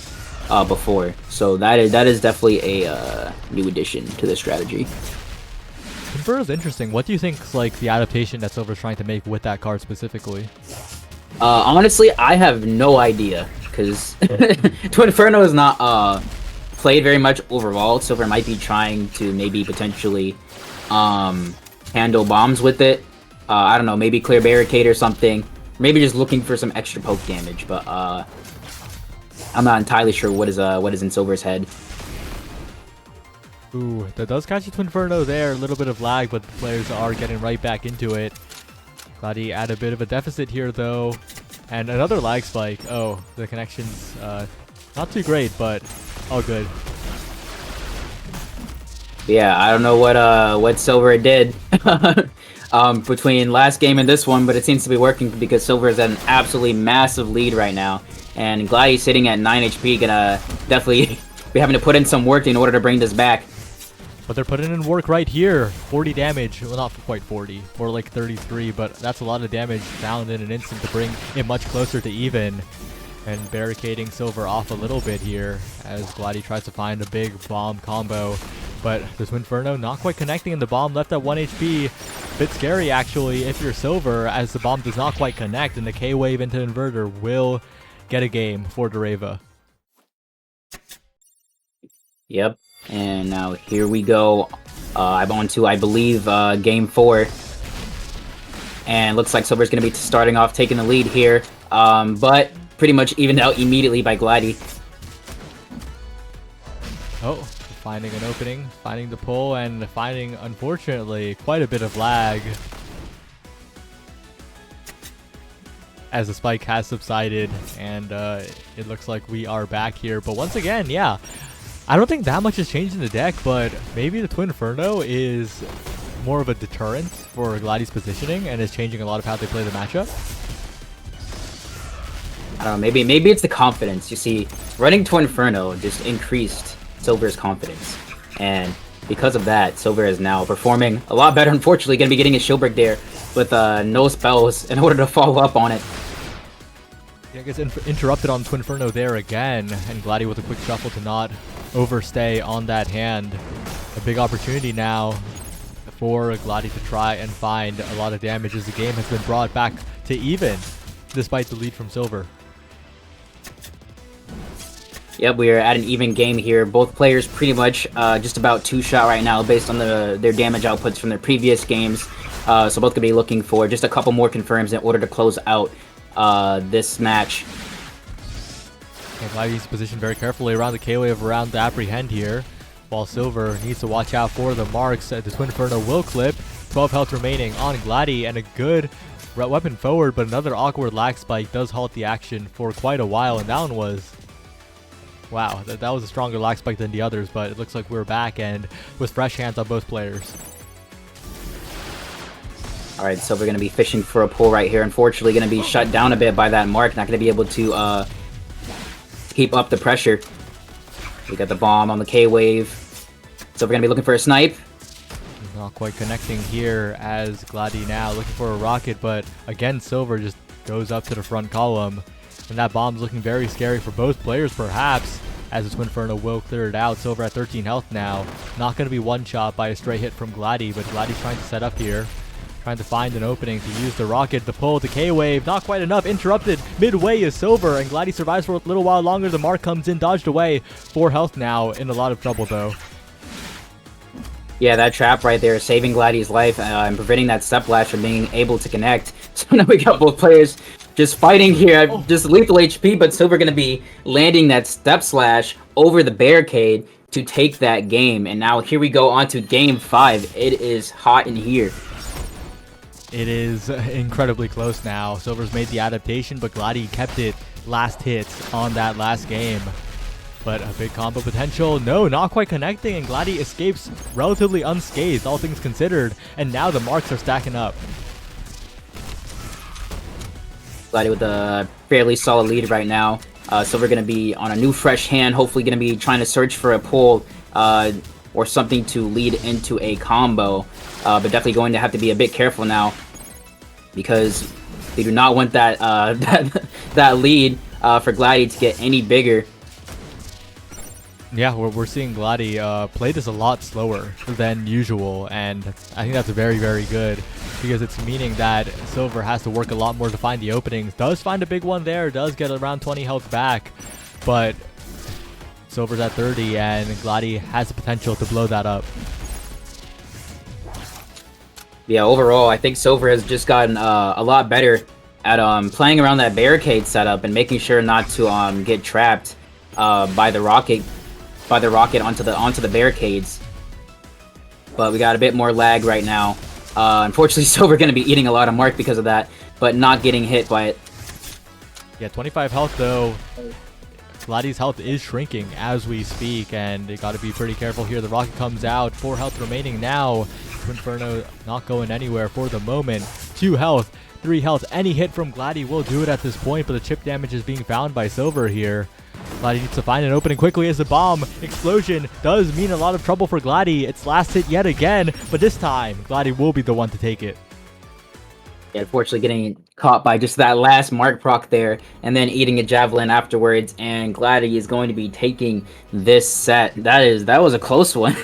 before, so that is definitely a new addition to the strategy. Twinferno is interesting. What do you think is like the adaptation that Silver's trying to make with that card specifically? Honestly, I have no idea, because Twinferno is not played very much overall. Silver might be trying to maybe potentially handle bombs with it. I don't know, maybe clear barricade or something. Maybe just looking for some extra poke damage, but I'm not entirely sure what is in Silver's head. Ooh, that does catch a Twinferno there. A little bit of lag, but the players are getting right back into it. Glady at a bit of a deficit here, though. And another lag spike. Oh, the connection's not too great, but all good. Yeah, I don't know what Silver did between last game and this one, but it seems to be working because Silver is at an absolutely massive lead right now. And Glady sitting at 9 HP, gonna definitely be having to put in some work in order to bring this back. But they're putting in work right here. 40 damage. Well, not quite 40. More like 33, but that's a lot of damage found in an instant to bring it much closer to even. And barricading Silver off a little bit here as Glady tries to find a big bomb combo. But the Twinferno not quite connecting, and the bomb left at 1 HP. Bit scary, actually, if you're Silver, as the bomb does not quite connect, and the K-Wave into Inverter will get a game for Dereva. Yep. And now here we go. I'm on to, I believe, game 4. And looks like Silver's going to be starting off taking the lead here. But pretty much evened out immediately by Glady. Oh, finding an opening, finding the pull, and finding, unfortunately, quite a bit of lag. as the spike has subsided, and it looks like we are back here. But once again, yeah, I don't think that much has changed in the deck, but maybe the Twinferno is more of a deterrent for Gladdy's positioning and is changing a lot of how they play the matchup. I don't know, maybe it's the confidence. You see, running Twinferno just increased Silver's confidence, and because of that, Silver is now performing a lot better. Unfortunately, going to be getting a shield break there with no spells in order to follow up on it. Yeah, I guess interrupted on Twinferno there again, and Gladdy with a quick shuffle to not overstay on that hand. A big opportunity now for Gladdy to try and find a lot of damage as the game has been brought back to even, despite the lead from Silver. Yep, we are at an even game here. Both players pretty much just about two-shot right now based on their damage outputs from their previous games. So both gonna be looking for just a couple more confirms in order to close out this match. And Gladdy's positioned very carefully around the K-Wave, around the Apprehend here, while Silver needs to watch out for the marks. The Twinferno will clip. 12 health remaining on Gladdy, and a good weapon forward, but another awkward lag spike does halt the action for quite a while, and that one was... wow, that was a stronger lag spike than the others, but it looks like we're back and with fresh hands on both players. Alright, so we're going to be fishing for a pull right here. Unfortunately, going to be shut down a bit by that mark. Not going to be able to keep up the pressure. We got the bomb on the K-Wave. So we're going to be looking for a snipe. Not quite connecting here as Gladdy now looking for a rocket, but again, Silver just goes up to the front column. And that bomb's looking very scary for both players, perhaps, as the Twinferno will clear it out. Silver at 13 health now. Not going to be one-shot by a stray hit from Gladdy, but Gladdy's trying to set up here. Trying to find an opening to use the rocket, the pull, the K-Wave. Not quite enough. Interrupted midway is Silver, and Gladdy survives for a little while longer. The mark comes in, dodged away. 4 health now, in a lot of trouble, though. Yeah, that trap right there is saving Gladdy's life and preventing that step lash from being able to connect. So now we got both players just fighting here, just lethal HP, but Silver going to be landing that step slash over the barricade to take that game. And now here we go on to game 5. It is hot in here. It is incredibly close now. Silver's made the adaptation, but Gladdy kept it last hit on that last game. But a big combo potential. No, not quite connecting, and Gladdy escapes relatively unscathed, all things considered. And now the marks are stacking up. Gladdy with a fairly solid lead right now. Silver going to be on a new fresh hand, hopefully going to be trying to search for a pull or something to lead into a combo. But definitely going to have to be a bit careful now because they do not want that that lead for Gladdy to get any bigger. Yeah, we're seeing Gladdy play this a lot slower than usual, and I think that's very, very good because it's meaning that Silver has to work a lot more to find the openings. Does find a big one there, does get around 20 health back, but Silver's at 30 and Gladdy has the potential to blow that up. Yeah, overall, I think Silver has just gotten a lot better at playing around that barricade setup and making sure not to get trapped by the rocket onto the barricades. But we got a bit more lag right now. Unfortunately, Silver going to be eating a lot of mark because of that, but not getting hit by it. Yeah, 25 health though. Gladdy's health is shrinking as we speak, and they got to be pretty careful here. The rocket comes out, 4 health remaining now. Twinferno not going anywhere for the moment. 2 health, 3 health. Any hit from Gladdy will do it at this point, but the chip damage is being found by Silver here. Gladdy needs to find an opening quickly as the bomb explosion does mean a lot of trouble for Gladdy. It's last hit yet again, but this time Gladdy will be the one to take it. Yeah, unfortunately getting caught by just that last mark proc there and then eating a javelin afterwards, and Gladdy is going to be taking this set. That was a close one.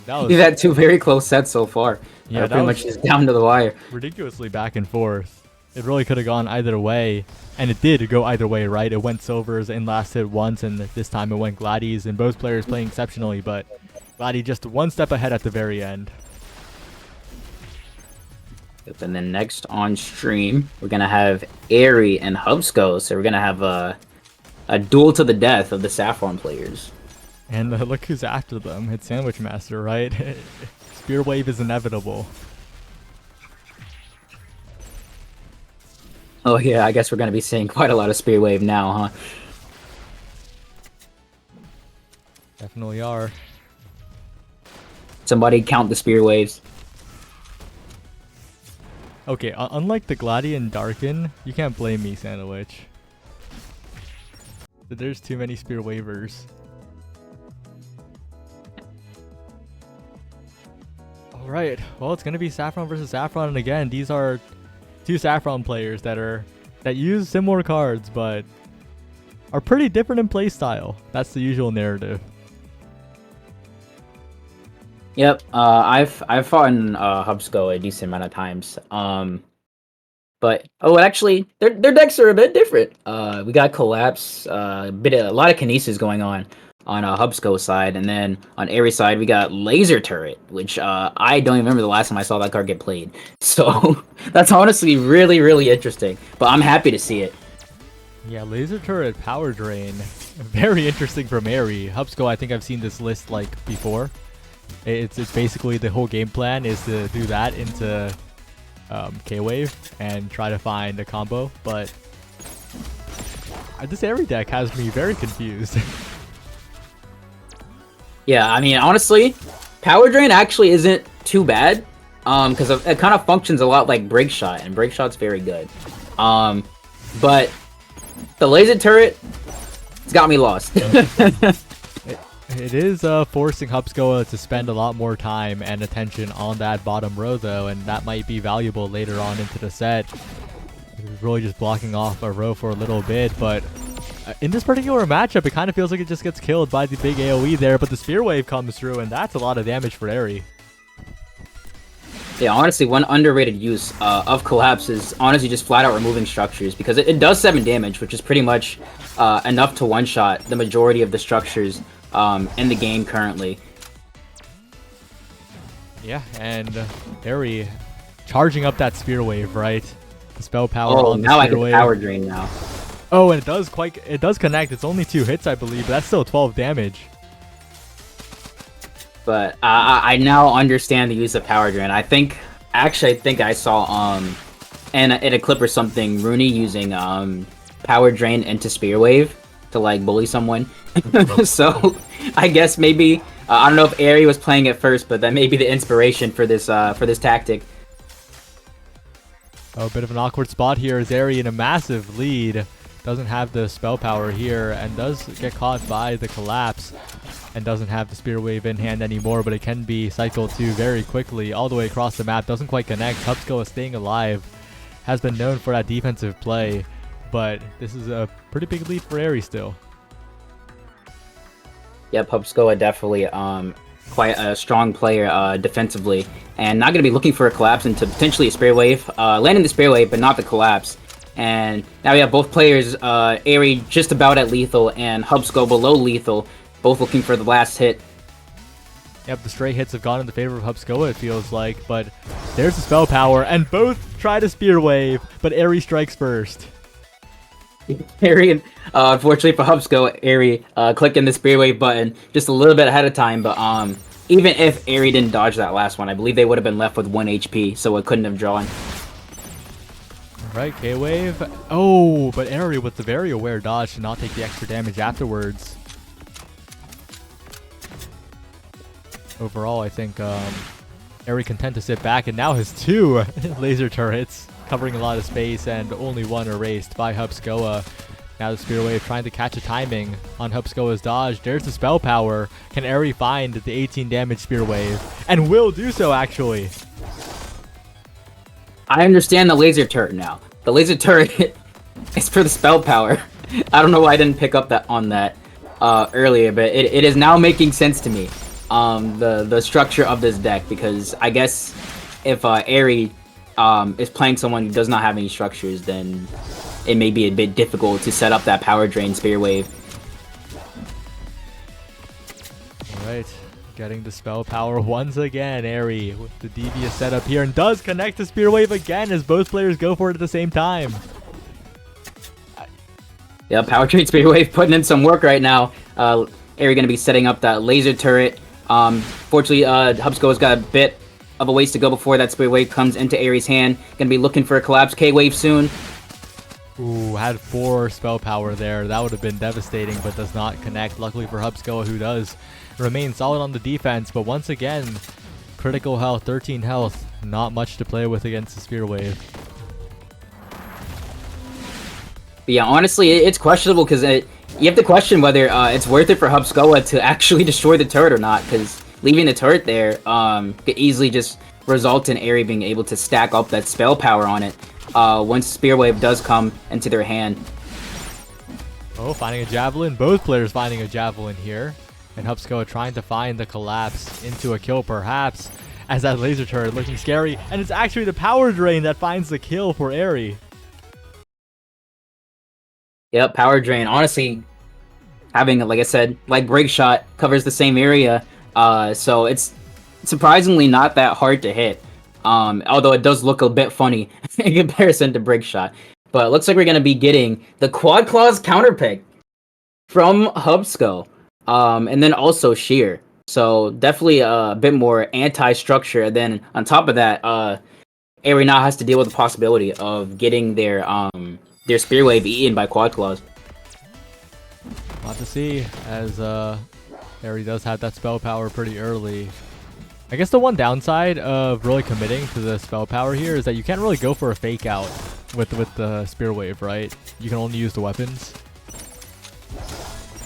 We've had 2 very close sets so far. Yeah, pretty much just down to the wire. Ridiculously back and forth. It really could have gone either way, and it did go either way, right? It went Silver's in last hit once, and this time it went Gladdy's, and both players playing exceptionally, but Gladdy just one step ahead at the very end. And then next on stream, we're going to have Airy and Hubsco, so we're going to have a duel to the death of the Saffron players. And look who's after them. It's Sandwich Master, right? Spear Wave is inevitable. Oh yeah, I guess we're gonna be seeing quite a lot of Spear Wave now, huh? Definitely are. Somebody count the Spear Waves. Okay, unlike the Gladi and Darkin, you can't blame me, Sandwich. There's too many Spear Wavers. Alright, well, it's gonna be Saffron versus Saffron, and again, these are two Saffron players that use similar cards, but are pretty different in playstyle. That's the usual narrative. Yep, I've fought in Hubsco a decent amount of times. But actually, their decks are a bit different. We got Collapse, a lot of Kinesis going on Hubsco side, and then on Ares side we got Laser Turret, which I don't even remember the last time I saw that card get played. So that's honestly really, really interesting. But I'm happy to see it. Yeah, Laser Turret Power Drain, very interesting from Airy. Hubsco, I think I've seen this list like before. It's basically the whole game plan is to do that into K-Wave and try to find a combo, but this Airy deck has me very confused. Yeah, I mean, honestly, Power Drain actually isn't too bad, because it kind of functions a lot like Break Shot, and Break Shot's very good. But the Laser Turret, it's got me lost. It is forcing Hubsco to spend a lot more time and attention on that bottom row, though, and that might be valuable later on into the set. Really just blocking off a row for a little bit, but in this particular matchup, it kind of feels like it just gets killed by the big AoE there, but the Spear Wave comes through, and that's a lot of damage for Airy. Yeah, honestly, one underrated use of Collapse is honestly just flat out removing structures, because it does 7 damage, which is pretty much enough to one-shot the majority of the structures in the game currently. Yeah, and Airy charging up that Spear Wave, right? The spell power on the now Spear I Wave. get Power Drain now. Oh, and it does connect. It's only 2 hits, I believe, but that's still 12 damage. But I now understand the use of Power Drain. I think I saw in a clip or something, Rooney using Power Drain into Spear Wave to like bully someone. So I guess maybe I don't know if Airy was playing it first, but that may be the inspiration for this tactic. Oh, a bit of an awkward spot here as Airy in a massive lead. Doesn't have the spell power here and does get caught by the Collapse and doesn't have the Spear Wave in hand anymore, but it can be cycled to very quickly all the way across the map. Doesn't quite connect. Hubsco is staying alive. Has been known for that defensive play, but this is a pretty big lead for Airy still. Yep, Hubsco definitely quite a strong player defensively, and not going to be looking for a Collapse into potentially a Spear Wave. Landing the Spear Wave, but not the Collapse. And now we have both players, Airy just about at lethal and Hubsco below lethal, both looking for the last hit. Yep, the stray hits have gone in the favor of Hubsco, it feels like, but there's the spell power, and both try to Spear Wave, but Airy strikes first. Airy, unfortunately for Hubsco, Airy clicking the Spear Wave button just a little bit ahead of time, but even if Airy didn't dodge that last one, I believe they would have been left with 1 HP, so it couldn't have drawn. Right, K-Wave. Oh, but Airy with the very aware dodge to not take the extra damage afterwards. Overall, I think Airy content to sit back, and now has 2 laser turrets covering a lot of space and only 1 erased by Hubsco. Now the Spear Wave trying to catch a timing on Hubsco's dodge. There's the spell power. Can Airy find the 18 damage Spear Wave? And will do so, actually. I understand the laser turret now. The laser turret is for the spell power. I don't know why I didn't pick up on that earlier, but it is now making sense to me. The structure of this deck, because I guess if Airy is playing someone who does not have any structures, then it may be a bit difficult to set up that Power Drain Spear Wave. Alright, getting the spell power once again. Airy with the devious setup here, and does connect the Spear Wave again as both players go for it at the same time. Yeah, Power Drain Spear Wave putting in some work right now. Airy going to be setting up that laser turret. Fortunately, Hubsco's got a bit of a ways to go before that Spear Wave comes into Airy's hand. Going to be looking for a Collapse K-Wave soon. Ooh, had 4 spell power there. That would have been devastating, but does not connect. Luckily for Hubscoa, who does remain solid on the defense. But once again, critical health, 13 health. Not much to play with against the Spear Wave. But yeah, honestly, it's questionable because you have to question whether it's worth it for Hubscoa to actually destroy the turret or not. Because leaving the turret there could easily just result in Aery being able to stack up that spell power on it once Spear Wave does come into their hand. Oh, finding a Javelin. Both players finding a Javelin here. And Hubscoa trying to find the collapse into a kill, perhaps, as that laser turret looking scary. And it's actually the power drain that finds the kill for Aery. Yep, power drain. Honestly, having, like I said, like Break Shot covers the same area, so it's surprisingly not that hard to hit. Although it does look a bit funny in comparison to Break Shot. But it looks like we're going to be getting the Quad Claws counter pick from Hubsco. And then also Sheer. So definitely a bit more anti-structure. Then on top of that, Aery now has to deal with the possibility of getting their Spear Wave eaten by Quad Claws. Lot to see, as Aery does have that spell power pretty early. I guess the one downside of really committing to the spell power here is that you can't really go for a fake out with the Spear Wave, right? You can only use the weapons.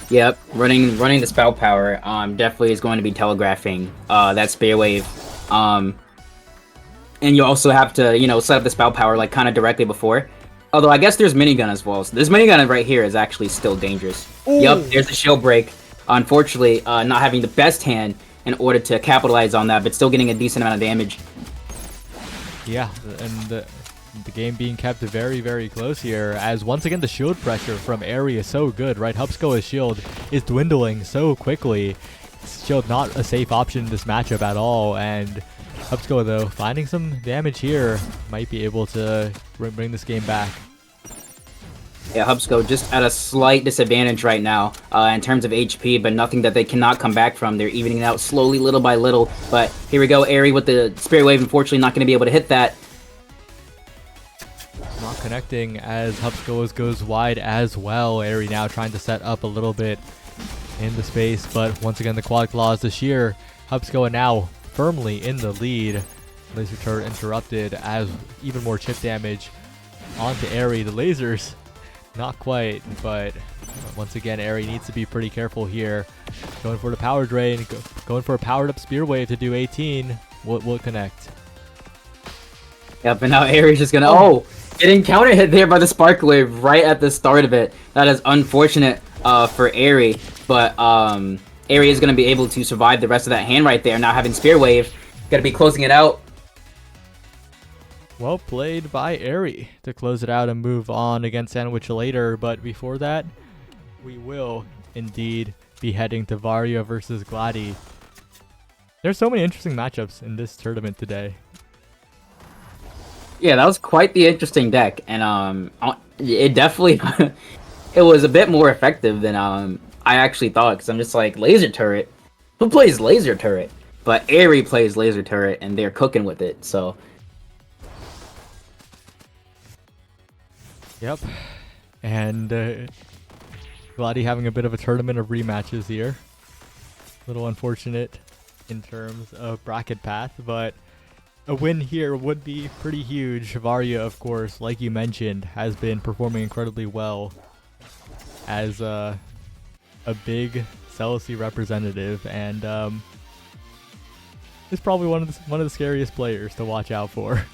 Yep, running the spell power definitely is going to be telegraphing that Spear Wave. And you also have to, set up the spell power like kind of directly before. Although I guess there's minigun as well. So this minigun right here is actually still dangerous. Ooh. Yep, there's the shield break. Unfortunately, not having the best hand in order to capitalize on that, but still getting a decent amount of damage. Yeah, and the game being kept very, very close here, as once again the shield pressure from Aery is so good, right? Hubscoa's shield is dwindling so quickly. Shield not a safe option in this matchup at all, and Hubscoa, though, finding some damage here, might be able to bring this game back. Yeah, Hubsco just at a slight disadvantage right now in terms of HP, but nothing that they cannot come back from. They're evening it out slowly, little by little. But here we go, Aery with the Spirit Wave, unfortunately not going to be able to hit that. Not connecting as Hubscoa goes wide as well. Aery now trying to set up a little bit in the space, but once again the Quad Claws, the Sheer. Hubscoa now firmly in the lead. Laser turret interrupted as even more chip damage onto Aery. The lasers, not quite, but once again Aery needs to be pretty careful here. Going for the power drain, going for a powered up Spear Wave to do 18. Will connect. Yep, and now Aery's just gonna getting counter hit there by the Spark Wave right at the start of it. That is unfortunate for Aery, but Aery is gonna be able to survive the rest of that hand right there. Now having Spear Wave, gotta be closing it out. Well played by Aery to close it out and move on against Sandwich later, but before that, we will indeed be heading to Varia versus Glady. There's so many interesting matchups in this tournament today. Yeah, that was quite the interesting deck, and it definitely it was a bit more effective than I actually thought, because I'm just like, laser turret? Who plays laser turret? But Aery plays laser turret, and they're cooking with it, so... Yep, and Glady having a bit of a tournament of rematches here. A little unfortunate in terms of bracket path, but a win here would be pretty huge. Varia, of course, like you mentioned, has been performing incredibly well as a big Celasea representative, and is probably one of the scariest players to watch out for.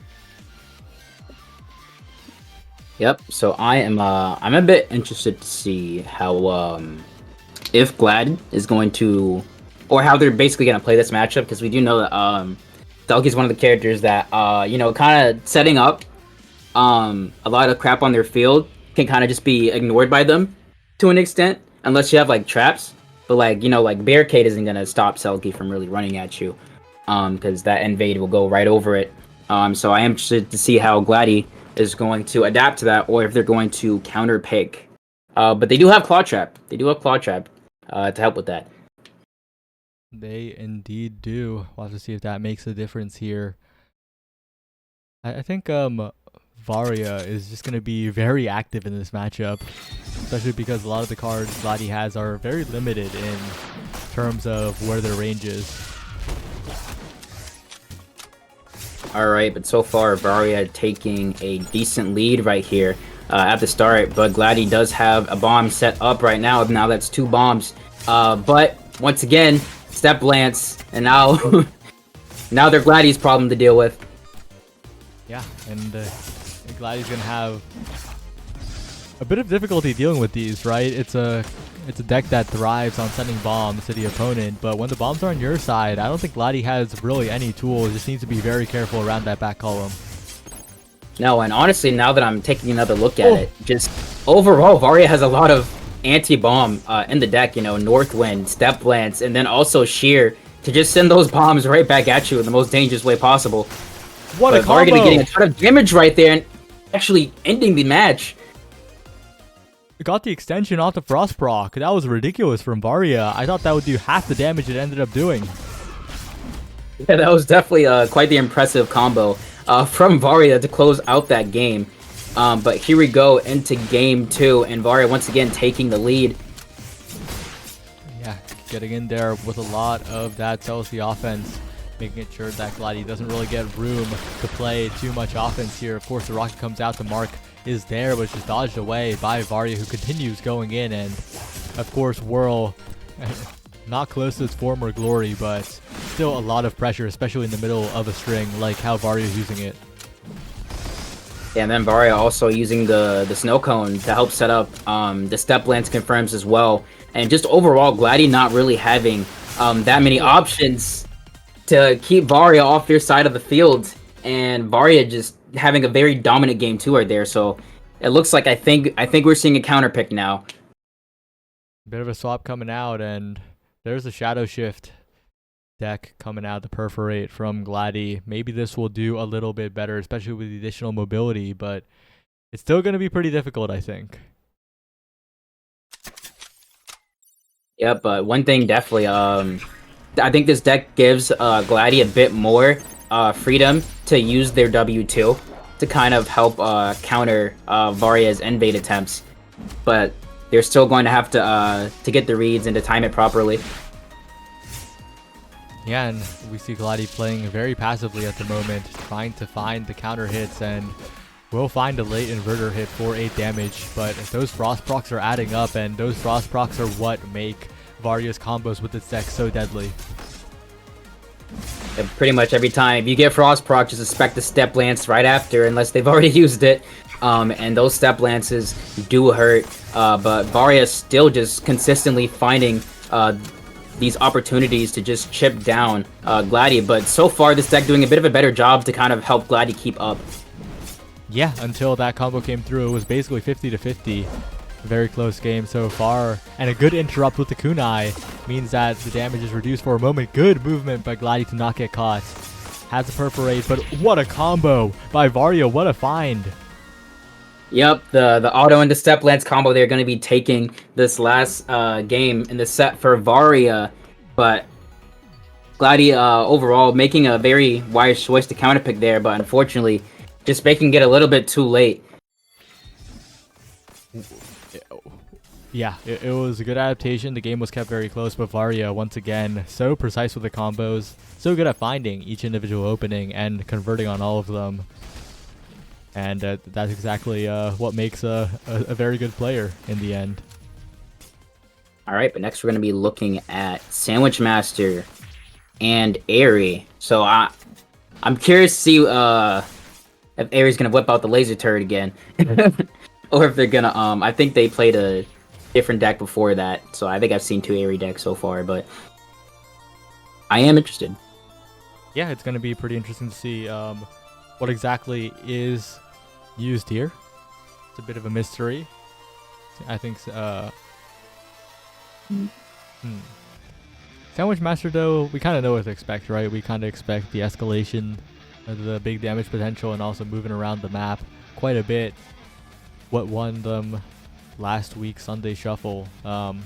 Yep. So I'm a bit interested to see how if Glad is going to, or how they're basically gonna play this matchup, because we do know that Selkie is one of the characters that kind of setting up a lot of crap on their field can kind of just be ignored by them to an extent, unless you have like traps. But like Barricade isn't gonna stop Selkie from really running at you, because that invade will go right over it. So I am interested to see how Glady is going to adapt to that, or if they're going to counter pick. But they do have Claw Trap. They do have Claw Trap to help with that. They indeed do. We'll have to see if that makes a difference here. I think Varia is just going to be very active in this matchup, especially because a lot of the cards Gladi has are very limited in terms of where their range is. Alright, but so far Varia taking a decent lead right here at the start, but Gladi does have a bomb set up right now. Now that's 2 bombs. But once again, Step Lance, and now now they're Gladi's problem to deal with. Yeah, and Gladi's going to have a bit of difficulty dealing with these, right? It's a deck that thrives on sending bombs to the opponent, but when the bombs are on your side, I don't think Gladi has really any tools. Just needs to be very careful around that back column. No, and honestly, now that I'm taking another look at it, just overall, Varia has a lot of anti-bomb in the deck, you know, Northwind, Step Lance, and then also Sheer to just send those bombs right back at you in the most dangerous way possible. What a combo! Varia getting a ton of damage right there and actually ending the match. Got the extension off the Frost proc. That was ridiculous from Varia. I thought that would do half the damage it ended up doing. Yeah, that was definitely quite the impressive combo from Varia to close out that game. But here we go into game 2, and Varia once again taking the lead. Yeah, getting in there with a lot of that Celsi offense, making it sure that Gladi doesn't really get room to play too much offense here. Of course, the rocket comes out, the mark is there, but it's just dodged away by Varia, who continues going in, and of course Whirl not close to its former glory, but still a lot of pressure, especially in the middle of a string, like how Varia is using it. Yeah, and then Varia also using the snow cone to help set up the Step Lance confirms as well, and just overall Gladi not really having that many options to keep Varia off their side of the field, and Varia just having a very dominant game 2 right there. So it looks like I think we're seeing a counter pick now. Bit of a swap coming out, and there's a Shadow Shift deck coming out, the Perforate from Gladi. Maybe this will do a little bit better, especially with the additional mobility, but it's still going to be pretty difficult, I think. Yep, but one thing definitely, I think this deck gives Gladi a bit more freedom to use their W2 to kind of help counter Varia's invade attempts, but they're still going to have to get the reads and to time it properly. Yeah, and we see Gladi playing very passively at the moment, trying to find the counter hits, and will find a late inverter hit for 8 damage, but those Frost procs are adding up, and those Frost procs are what make Varia's combos with its deck so deadly. And pretty much every time you get Frost proc, just expect the Step Lance right after, unless they've already used it. And those Step Lances do hurt, but Varia is still just consistently finding these opportunities to just chip down Gladi. But so far, this deck doing a bit of a better job to kind of help Gladi keep up. Yeah, until that combo came through, it was basically 50-50. Very close game so far, and a good interrupt with the kunai means that the damage is reduced for a moment. Good movement by Gladi to not get caught. Has a Perforate, but what a combo by Varia. What a find. Yep, the auto and the Step Lance combo, they're going to be taking this last game in the set for Varia, but Gladi overall making a very wise choice to counterpick there, but unfortunately just making it a little bit too late. Yeah, it was a good adaptation. The game was kept very close, but Varia, once again, so precise with the combos, so good at finding each individual opening and converting on all of them. And that's exactly what makes a very good player in the end. All right, but next we're going to be looking at Sandwich Master and Airy. So I'm curious to see if Airy's going to whip out the laser turret again. Or if they're going to... I think they played a different deck before that, so I think I've seen 2 Airy decks so far, but I am interested. Yeah, it's going to be pretty interesting to see what exactly is used here. It's a bit of a mystery. I think Sandwich Master, though, we kind of know what to expect, right? We kind of expect the escalation of the big damage potential and also moving around the map quite a bit. What won them last week Sunday Shuffle, but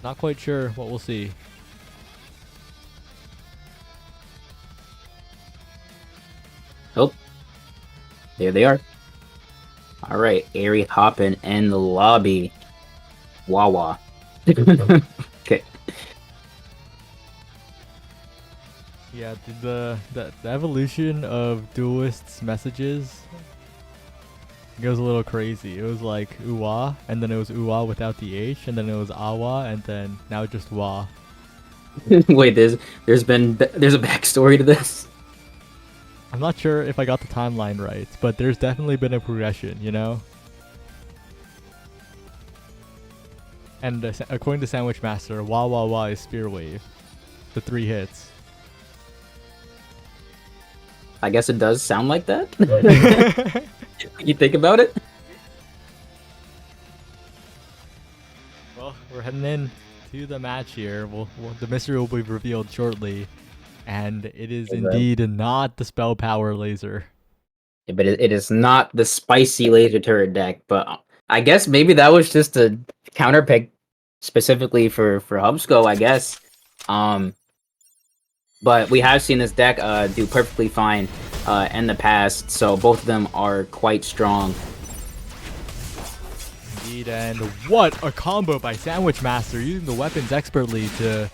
not quite sure what we'll see. Oh, There they are. All right, Aerie hopping in the lobby. Wawa. Okay. Yeah, the evolution of Duelist's messages goes a little crazy. It was like ooh-ah, and then it was ooh-ah without the H, and then it was awa, and then now just wah. Wait, there's a backstory to this. I'm not sure if I got the timeline right, but there's definitely been a progression, you know? And according to Sandwich Master, wah wah wah is Spear Wave. The 3 hits. I guess it does sound like that. You think about it? Well, we're heading in to the match here. The mystery will be revealed shortly. And it is indeed not the Spell Power laser. Yeah, but it is not the spicy laser turret deck. But I guess maybe that was just a counter pick specifically for Hubsco, I guess. But we have seen this deck do perfectly fine in the past, so both of them are quite strong. Indeed, and what a combo by Sandwich Master, using the weapons expertly to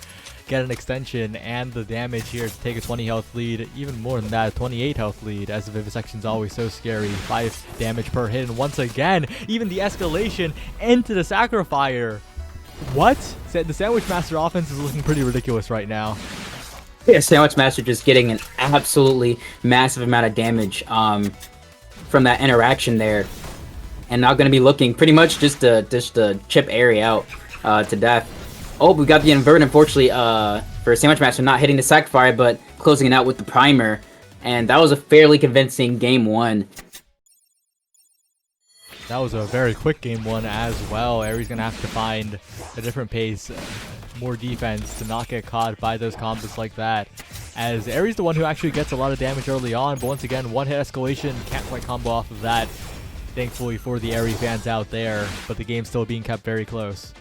get an extension and the damage here to take a 20 health lead, even more than that, a 28 health lead, as the Vivisection's always so scary. 5 damage per hit, and once again, even the escalation into the Sacrifier. What? The Sandwich Master offense is looking pretty ridiculous right now. Yeah, Sandwich Master just getting an absolutely massive amount of damage from that interaction there. And now going to be looking pretty much just to chip Aerie out to death. Oh, we got the invert, unfortunately, for Sandwich Master not hitting the Sacrifier, but closing it out with the Primer. And that was a fairly convincing game 1. That was a very quick game 1 as well. Aerie's going to have to find a different pace, more defense to not get caught by those combos like that. As Aerie's the one who actually gets a lot of damage early on, but once again, one hit escalation, can't quite combo off of that. Thankfully for the Aerie fans out there, but the game's still being kept very close.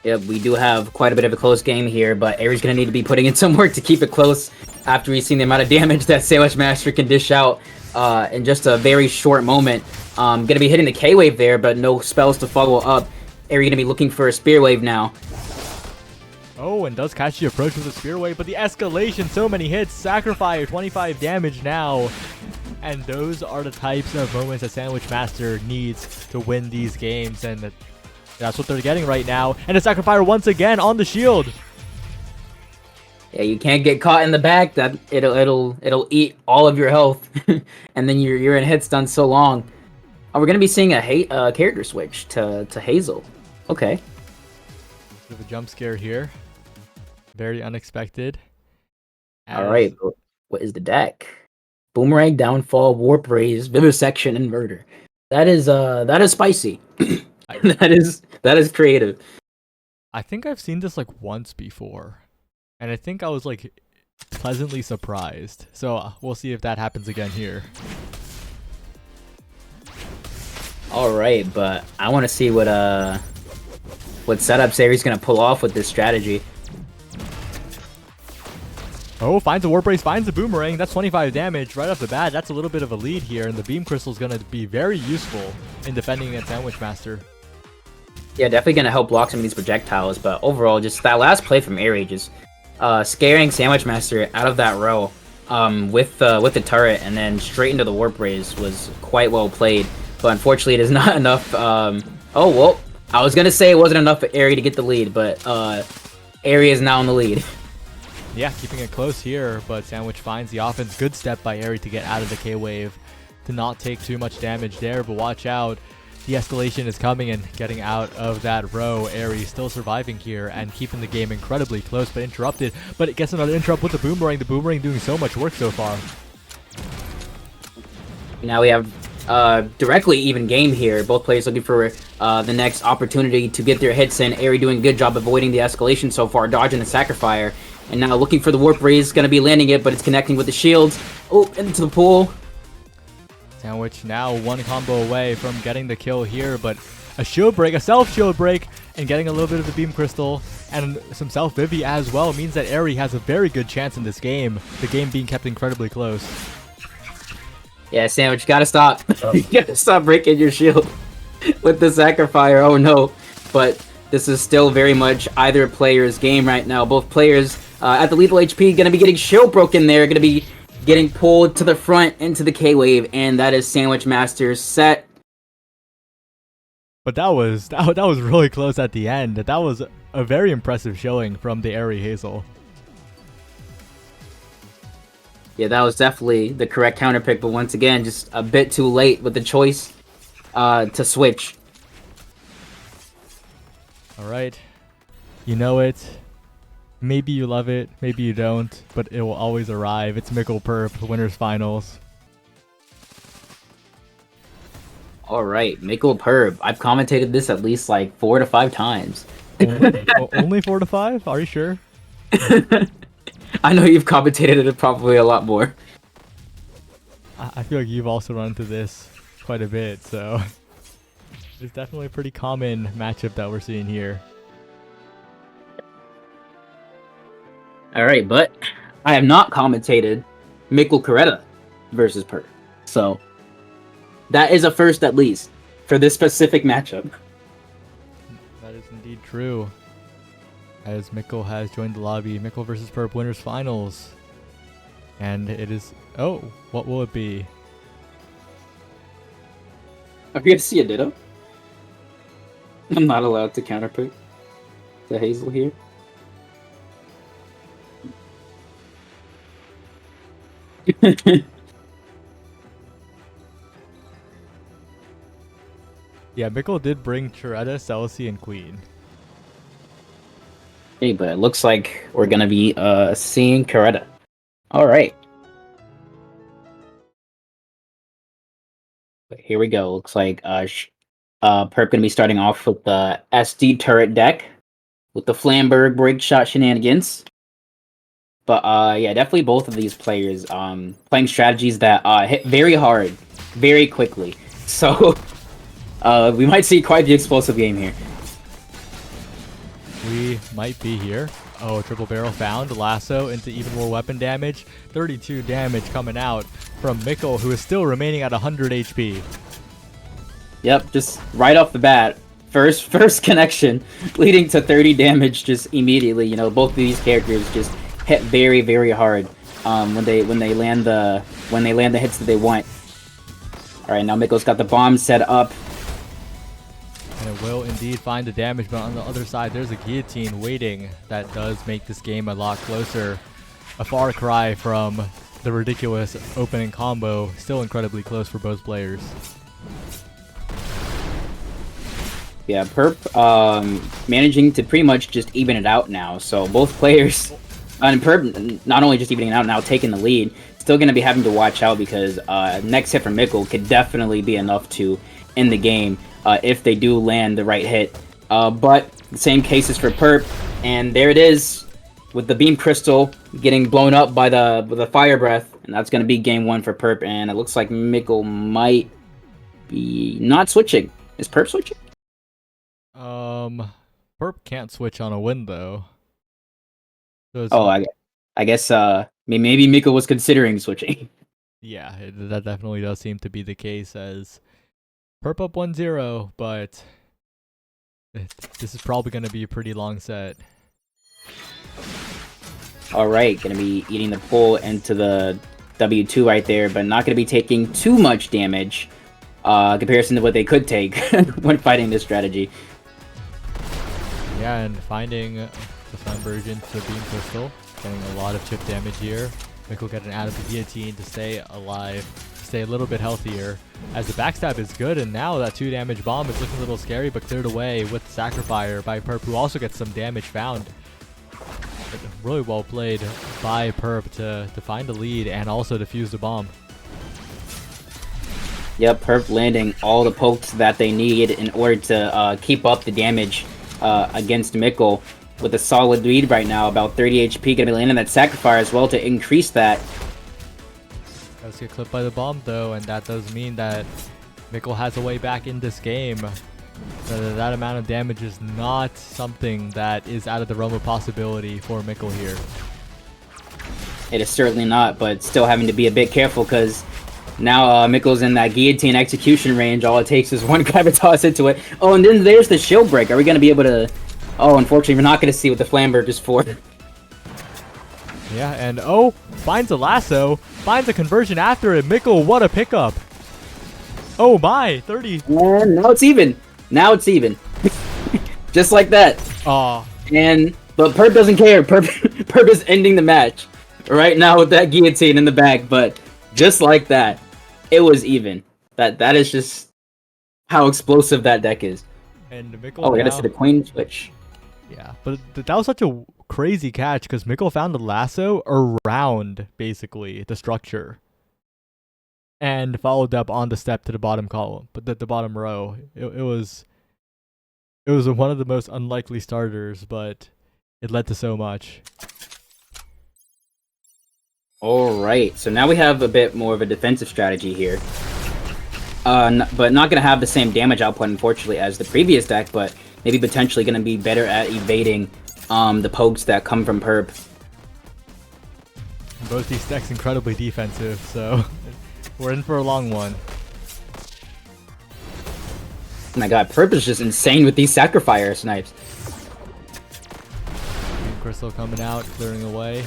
Yeah, we do have quite a bit of a close game here, but Aerie's going to need to be putting in some work to keep it close after we've seen the amount of damage that Sandwich Master can dish out in just a very short moment. Going to be hitting the K-Wave there, but no spells to follow up. Aerie going to be looking for a Spear Wave now. Oh, and does catch the approach with a Spear Wave, but the escalation, so many hits. Sacrifier, 25 damage now. And those are the types of moments that Sandwich Master needs to win these games, and that's what they're getting right now. And a Sacrifier once again on the shield. Yeah, you can't get caught in the back. That it'll eat all of your health, and then you're in hit stun so long. Oh, we're gonna be seeing a character switch to Hazel. Okay. Bit of a jump scare here. Very unexpected. All right. What is the deck? Boomerang, Downfall, Warp Raise, Vivisection, and Murder. That is spicy. that is creative. I think I've seen this like once before, and I think I was like pleasantly surprised. So we'll see if that happens again here. All right, but I want to see what setups Aerie's gonna pull off with this strategy. Oh, finds a Warp Race, finds the Boomerang. That's 25 damage right off the bat. That's a little bit of a lead here, and the Beam Crystal is going to be very useful in defending against Sandwich Master. Yeah, definitely going to help block some of these projectiles, but overall, just that last play from Aerie, just scaring Sandwich Master out of that row with the turret, and then straight into the Warp Raise was quite well played. But unfortunately, it is not enough. Oh, well, I was going to say it wasn't enough for Aerie to get the lead, but Aerie is now in the lead. Yeah, keeping it close here, but Sandwich finds the offense. Good step by Aerie to get out of the K-Wave to not take too much damage there, but watch out. The escalation is coming and getting out of that row. Aerie still surviving here and keeping the game incredibly close, but interrupted. But it gets another interrupt with the Boomerang. The Boomerang doing so much work so far. Now we have directly even game here. Both players looking for the next opportunity to get their hits in. Aerie doing a good job avoiding the escalation so far, dodging the Sacrifier. And now looking for the Warp Raise, going to be landing it, but it's connecting with the shields. Oh, into the pool. Sandwich now one combo away from getting the kill here, but a shield break, a self-shield break, and getting a little bit of the Beam Crystal and some self-Vivi as well means that Aerie has a very good chance in this game, the game being kept incredibly close. Yeah, Sandwich, gotta stop. You gotta stop breaking your shield with the Sacrifier. Oh no. But this is still very much either player's game right now. Both players at the lethal HP gonna be getting shield broken there. Gonna be getting pulled to the front into the K-Wave. And that is Sandwich Master's set. But that was really close at the end. That was a very impressive showing from the Airy Hazel. Yeah, that was definitely the correct counter pick, but once again, just a bit too late with the choice to switch. Alright. You know it. Maybe you love it, maybe you don't, but it will always arrive. It's Mickle Perp, winners finals. Alright, Mickle Perp. I've commentated this at least like 4 to 5 times. Only 4 to 5? Are you sure? I know you've commentated it probably a lot more. I feel like you've also run into this quite a bit, so it's definitely a pretty common matchup that we're seeing here. Alright, but I have not commentated Mickle Coretta versus Perp. So that is a first at least for this specific matchup. That is indeed true. As Mickle has joined the lobby, Mickle versus Perp winners finals. And it is... Oh, what will it be? Are we gonna see a Ditto? I'm not allowed to counterpick the Hazel here. Yeah, Mickle did bring Chiretta, Celsi, and Queen. Hey, but it looks like we're gonna be seeing Coretta. Alright. Here we go. Looks like Perp gonna be starting off with the SD turret deck with the Flamberg break shot shenanigans. But yeah, definitely both of these players playing strategies that hit very hard, very quickly. So we might see quite the explosive game here. We might be here. Oh, triple barrel found. Lasso into even more weapon damage. 32 damage coming out from Mickle, who is still remaining at 100 HP. Yep, just right off the bat. First connection, leading to 30 damage just immediately. You know, both of these characters just hit very, very hard when they land the hits that they want. All right, now Mickle's got the bomb set up. And it will indeed find the damage, but on the other side, there's a guillotine waiting. That does make this game a lot closer. A far cry from the ridiculous opening combo. Still incredibly close for both players. Yeah, Perp managing to pretty much just even it out now. So both players, and Perp not only just evening it out now, taking the lead, still going to be having to watch out because next hit from Mickle could definitely be enough to end the game. If they do land the right hit. But the same cases for Perp, and there it is with the Beam Crystal getting blown up by the Fire Breath, and that's going to be game 1 for Perp, and it looks like Mickle might be not switching. Is Perp switching? Perp can't switch on a win, though. So oh, I guess maybe Mickle was considering switching. Yeah, that definitely does seem to be the case, as Perp up 1-0, but this is probably going to be a pretty long set. Alright, going to be eating the pull into the W2 right there, but not going to be taking too much damage in comparison to what they could take when fighting this strategy. Yeah, and finding the Flamberg into Beam Crystal, getting a lot of chip damage here. Mickle getting out of the guillotine to stay alive, stay a little bit healthier, as the backstab is good, and now that 2 damage bomb is looking a little scary, but cleared away with Sacrifier by Perp, who also gets some damage found. But really well played by Perp to find a lead and also defuse the bomb. Yep, Perp landing all the pokes that they need in order to keep up the damage against Mickle with a solid lead right now, about 30 HP. Gonna be landing that Sacrifier as well to increase that. Does get clipped by the bomb though, and that does mean that Mickle has a way back in this game. That amount of damage is not something that is out of the realm of possibility for Mickle here. It is certainly not, but still having to be a bit careful because Now Mikkel's in that guillotine execution range. All it takes is one Gravitas into it. Oh, and then there's the shield break. Are we going to be able to... Oh, unfortunately, we're not going to see what the Flamberg is for. Yeah, and oh, finds a lasso, finds a conversion after it. Mikkel, what a pickup. Oh my, 30. And now it's even. Now it's even. Just like that. Aw. But Perp doesn't care. Perp is ending the match right now with that guillotine in the back. But just like that, it was even. That is just how explosive that deck is. And Mikkel Oh, we gotta see the Queen switch. Yeah, but that was such a crazy catch because Mikkel found the lasso around, basically, the structure. And followed up on the step to the bottom column, but the bottom row. It was one of the most unlikely starters, but it led to so much. Alright, so now we have a bit more of a defensive strategy here. But not going to have the same damage output, unfortunately, as the previous deck, but maybe potentially going to be better at evading the pokes that come from Perp. Both these decks incredibly defensive, so we're in for a long one. Oh my god, Perp is just insane with these Sacrifier snipes. Crystal coming out, clearing away,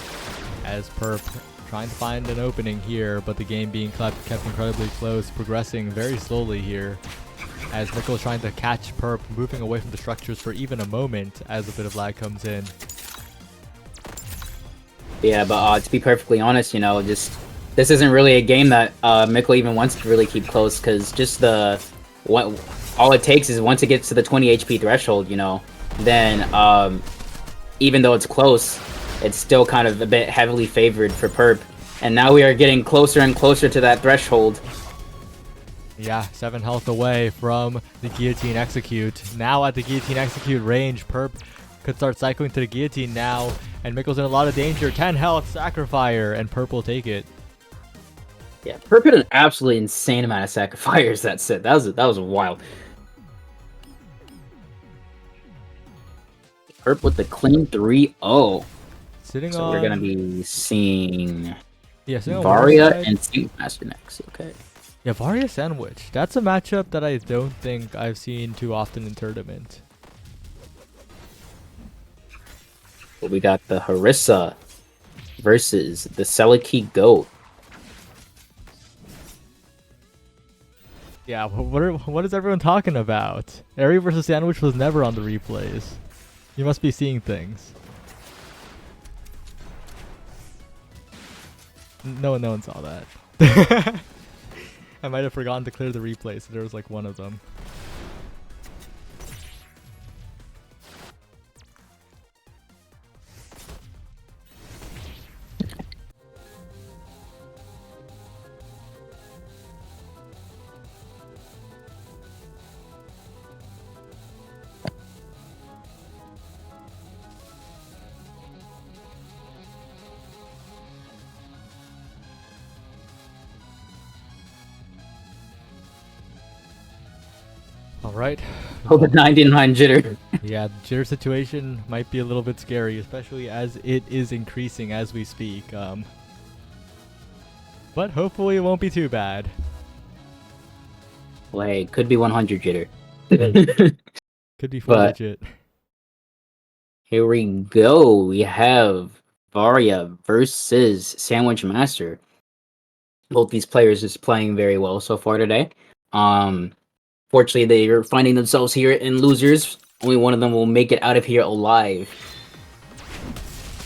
as Perp trying to find an opening here, but the game being kept incredibly close, progressing very slowly here, as Mikkel is trying to catch Perp, moving away from the structures for even a moment as a bit of lag comes in. Yeah, but to be perfectly honest, you know, this isn't really a game that Mikkel even wants to really keep close, because just all it takes is once it gets to the 20 HP threshold, you know, then even though it's close, it's still kind of a bit heavily favored for Perp. And now we are getting closer and closer to that threshold. Yeah, 7 health away from the Guillotine Execute. Now at the Guillotine Execute range, Perp could start cycling to the Guillotine now, and Mikkel's in a lot of danger. 10 health, Sacrifier, and Perp will take it. Yeah, Perp had an absolutely insane amount of Sacrifiers that set. That was wild. Perp with the clean 3-0. Sitting so on... we're gonna be seeing sitting Varia and Sandwich Master next. Okay. Yeah, Varia Sandwich. That's a matchup that I don't think I've seen too often in tournament. But we got the Harissa versus the Seliki Goat. Yeah, what is everyone talking about? Eri versus Sandwich was never on the replays. You must be seeing things. No one saw that. I might have forgotten to clear the replay, so there was like one of them. Alright. Oh, the 99 jitter. Yeah, the jitter situation might be a little bit scary, especially as it is increasing as we speak. But hopefully it won't be too bad. Well, hey, could be 100 jitter. Could be 4 digit. Here we go. We have Varia versus Sandwich Master. Both these players is playing very well so far today. Fortunately, they are finding themselves here in losers. Only one of them will make it out of here alive.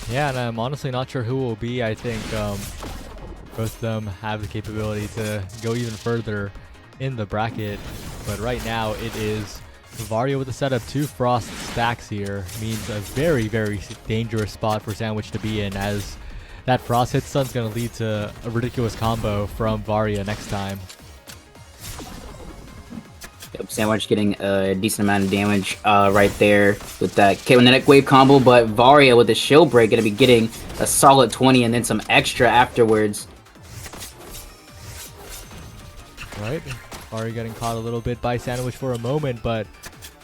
Yeah, and I'm honestly not sure who will be. I think both of them have the capability to go even further in the bracket. But right now, it is Varia with a setup. 2 Frost stacks here. Means a very, very dangerous spot for Sandwich to be in, as that Frost hit stun's going to lead to a ridiculous combo from Varia next time. Yep, Sandwich getting a decent amount of damage right there with that Kinetic Wave combo, but Varia with the shield break going to be getting a solid 20 and then some extra afterwards. Right, Varia getting caught a little bit by Sandwich for a moment, but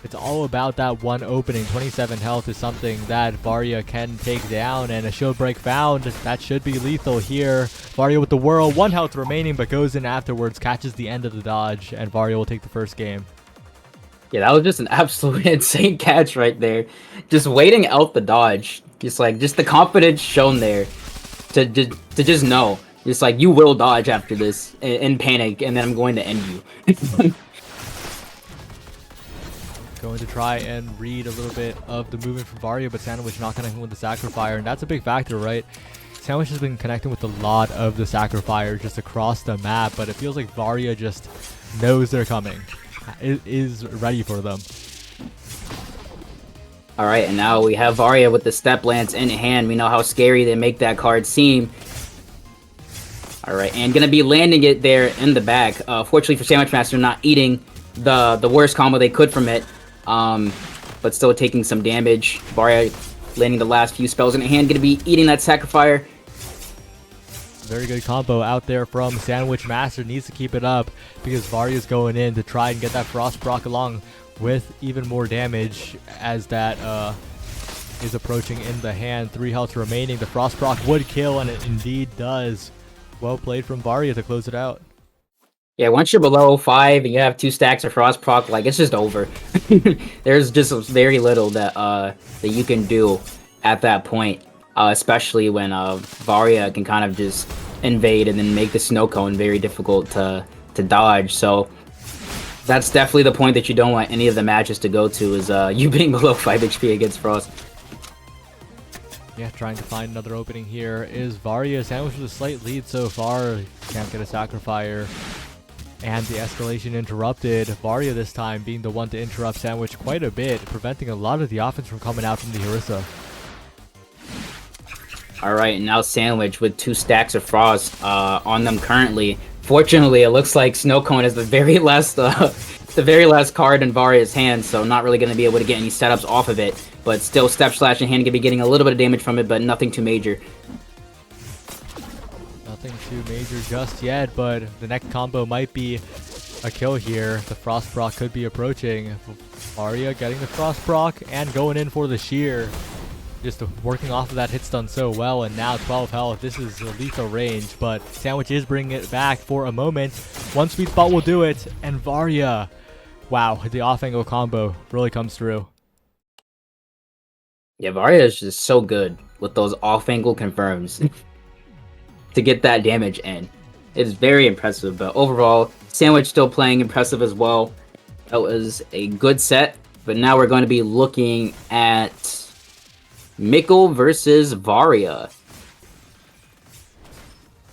It's all about that one opening. 27 health is something that Varia can take down, and a shield break found. That should be lethal here. Varia with the whirl, 1 health remaining, but goes in afterwards, catches the end of the dodge, and Varia will take the first game. Yeah, that was just an absolute insane catch right there. Just waiting out the dodge. Just the confidence shown there to just know. Just like, you will dodge after this in panic, and then I'm going to end you. Going to try and read a little bit of the movement from Varia, but Sandwich not connecting with the Sacrifier, and that's a big factor, right? Sandwich has been connecting with a lot of the Sacrifiers just across the map, but it feels like Varia just knows they're coming. Is ready for them. Alright, and now we have Varia with the Step Lance in hand. We know how scary they make that card seem. Alright, and gonna be landing it there in the back. Fortunately for Sandwich Master, not eating the worst combo they could from it. But still taking some damage. Varia landing the last few spells in hand, gonna be eating that Sacrifier. Very good combo out there from Sandwich Master. Needs to keep it up because Varia's going in to try and get that Frost proc along with even more damage as that is approaching in the hand. 3 health remaining. The Frost proc would kill, and it indeed does. Well played from Varia to close it out. Yeah, once you're below 5 and you have 2 stacks of Frost proc, like, it's just over. There's just very little that that you can do at that point, especially when Varia can kind of just invade and then make the snow cone very difficult to dodge. So that's definitely the point that you don't want any of the matches to go to, is you being below 5 HP against Frost. Yeah, trying to find another opening here is Varia. Sandwich with a slight lead so far. Can't get a Sacrifier. And the escalation interrupted. Varia this time being the one to interrupt Sandwich quite a bit, preventing a lot of the offense from coming out from the Orisa. Alright, and now Sandwich with 2 stacks of Frost on them currently. Fortunately, it looks like Snow Cone is the very last card in Varia's hand, so not really going to be able to get any setups off of it. But still, Step Slash in hand can be getting a little bit of damage from it, but nothing too major. Nothing too major just yet, but the next combo might be a kill here. The Frost proc could be approaching. Varia getting the Frost proc and going in for the shear. Just working off of that hit stun so well, and now 12 health. This is a lethal range, but Sandwich is bringing it back for a moment. One sweet spot will do it, and Varia, wow, the off-angle combo really comes through. Yeah, Varia is just so good with those off-angle confirms to get that damage in. It's very impressive, but overall, Sandwich still playing impressive as well. That was a good set, but now we're going to be looking at Mikkel versus Varia.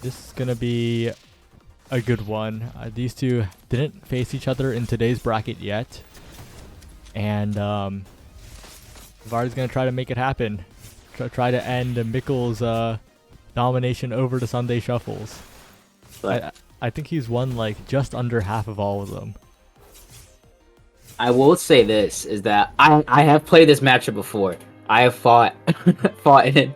This is going to be a good one. These two didn't face each other in today's bracket yet. And Varia's going to try to make it happen. Try to end Mikkel's domination over the Sunday Shuffles. I think he's won like just under half of all of them. I will say this, is that I have played this matchup before. I have fought in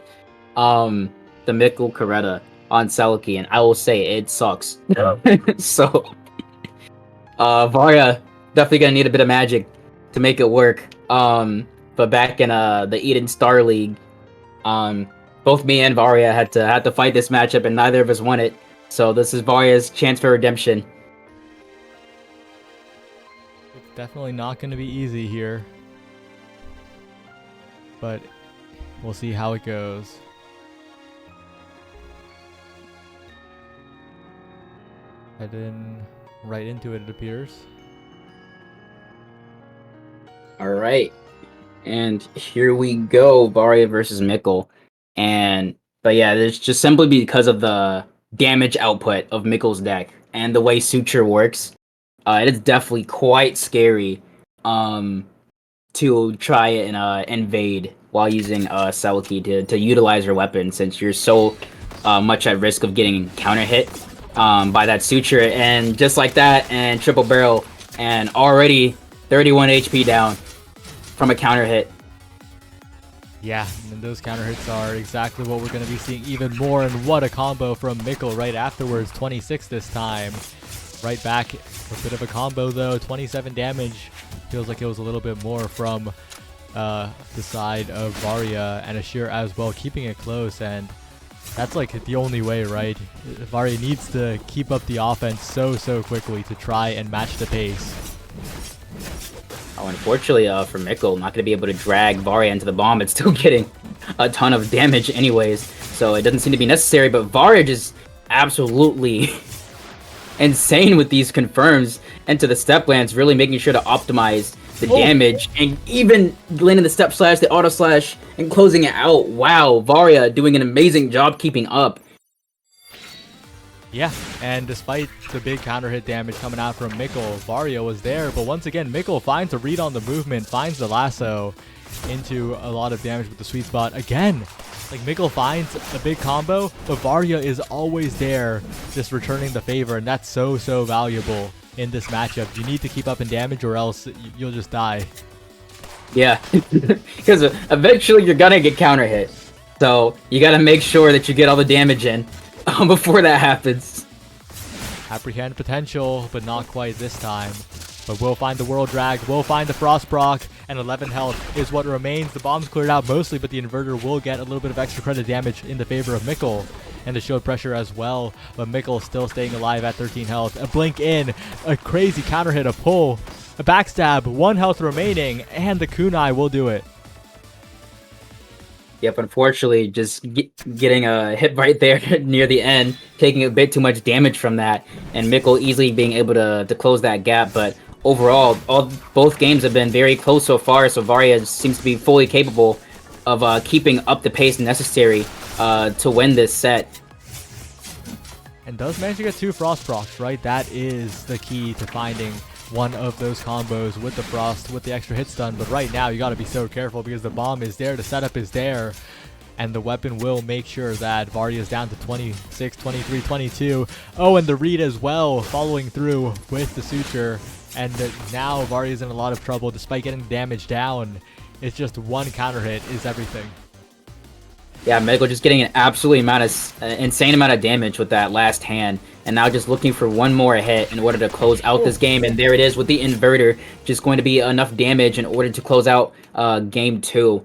the Mikkel Coretta on Selkie, and I will say it sucks. So Varia definitely gonna need a bit of magic to make it work. But back in the Eden Star League, both me and Varia had to fight this matchup, and neither of us won it. So this is Varia's chance for redemption. It's definitely not going to be easy here, but we'll see how it goes. Head in right into it, it appears. All right, and here we go, Varia versus Mikkel. But yeah, it's just simply because of the damage output of Mikkel's deck and the way Suture works. It is definitely quite scary to try and invade while using Selkie to utilize your weapon, since you're so much at risk of getting counter hit by that Suture. And just like that, and triple barrel, and already 31 HP down from a counter hit. Yeah, and those counter hits are exactly what we're going to be seeing even more. And what a combo from Mikkel right afterwards. 26 this time. Right back. A bit of a combo though. 27 damage feels like it was a little bit more from the side of Varia and Ashir as well, keeping it close, and that's like the only way, right? Varia needs to keep up the offense so quickly to try and match the pace. Oh, unfortunately for Mikkel, not going to be able to drag Varia into the bomb. It's still getting a ton of damage anyways, so it doesn't seem to be necessary, but Varia just absolutely insane with these confirms into the step lands, really making sure to optimize the damage, and even landing the step slash, the auto slash, and closing it out. Wow, Varia doing an amazing job keeping up. Yeah, and despite the big counter hit damage coming out from Mikkel, Varia was there, but once again, Mikkel finds a read on the movement, finds the lasso into a lot of damage with the sweet spot. Again, like Mikkel finds a big combo, but Varia is always there, just returning the favor, and that's so valuable in this matchup. You need to keep up in damage or else you'll just die. Yeah, because eventually you're gonna get counter hit, so you gotta make sure that you get all the damage in before that happens. Apprehend potential, but not quite this time. But we'll find the World Drag, we'll find the Frost proc, and 11 health is what remains. The bomb's cleared out mostly, but the inverter will get a little bit of extra credit damage in the favor of Mikkel, and the shield pressure as well. But Mikkel still staying alive at 13 health. A blink in, a crazy counter hit, a pull, a backstab, 1 health remaining, and the kunai will do it. Yep, unfortunately, just getting a hit right there near the end, taking a bit too much damage from that, and Mikkel easily being able to close that gap. But overall, both games have been very close so far, so Varia seems to be fully capable of keeping up the pace necessary to win this set. And does manage to get 2 Frost procs, right? That is the key to finding one of those combos with the Frost, with the extra hit stun. But right now, you got to be so careful because the bomb is there, the setup is there, and the weapon will make sure that Varia is down to 26, 23, 22. Oh, and the read as well, following through with the suture. And now Varia is in a lot of trouble despite getting damage down. It's just 1 counter hit is everything. Yeah, Mikkel just getting an absolutely insane amount of damage with that last hand, and now just looking for one more hit in order to close out this game. And there it is with the inverter, just going to be enough damage in order to close out game 2.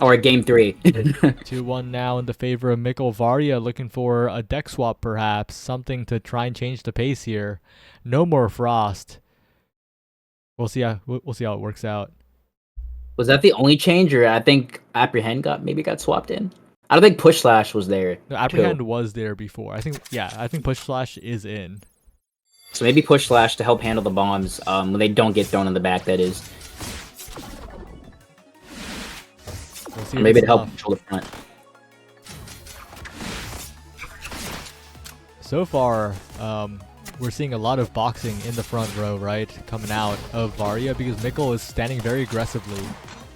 Or game 3. 2-1 now in the favor of Mikkel. Varia looking for a deck swap perhaps, something to try and change the pace here. No more Frost. We'll see how it works out. Was that the only change, or I think Apprehend maybe got swapped in? I don't think Push Slash was there. No, Apprehend was there before. I think Push Slash is in. So maybe Push Slash to help handle the bombs when they don't get thrown in the back, that is. Or maybe to help control the front. So far, we're seeing a lot of boxing in the front row, right? Coming out of Varia, because Mikkel is standing very aggressively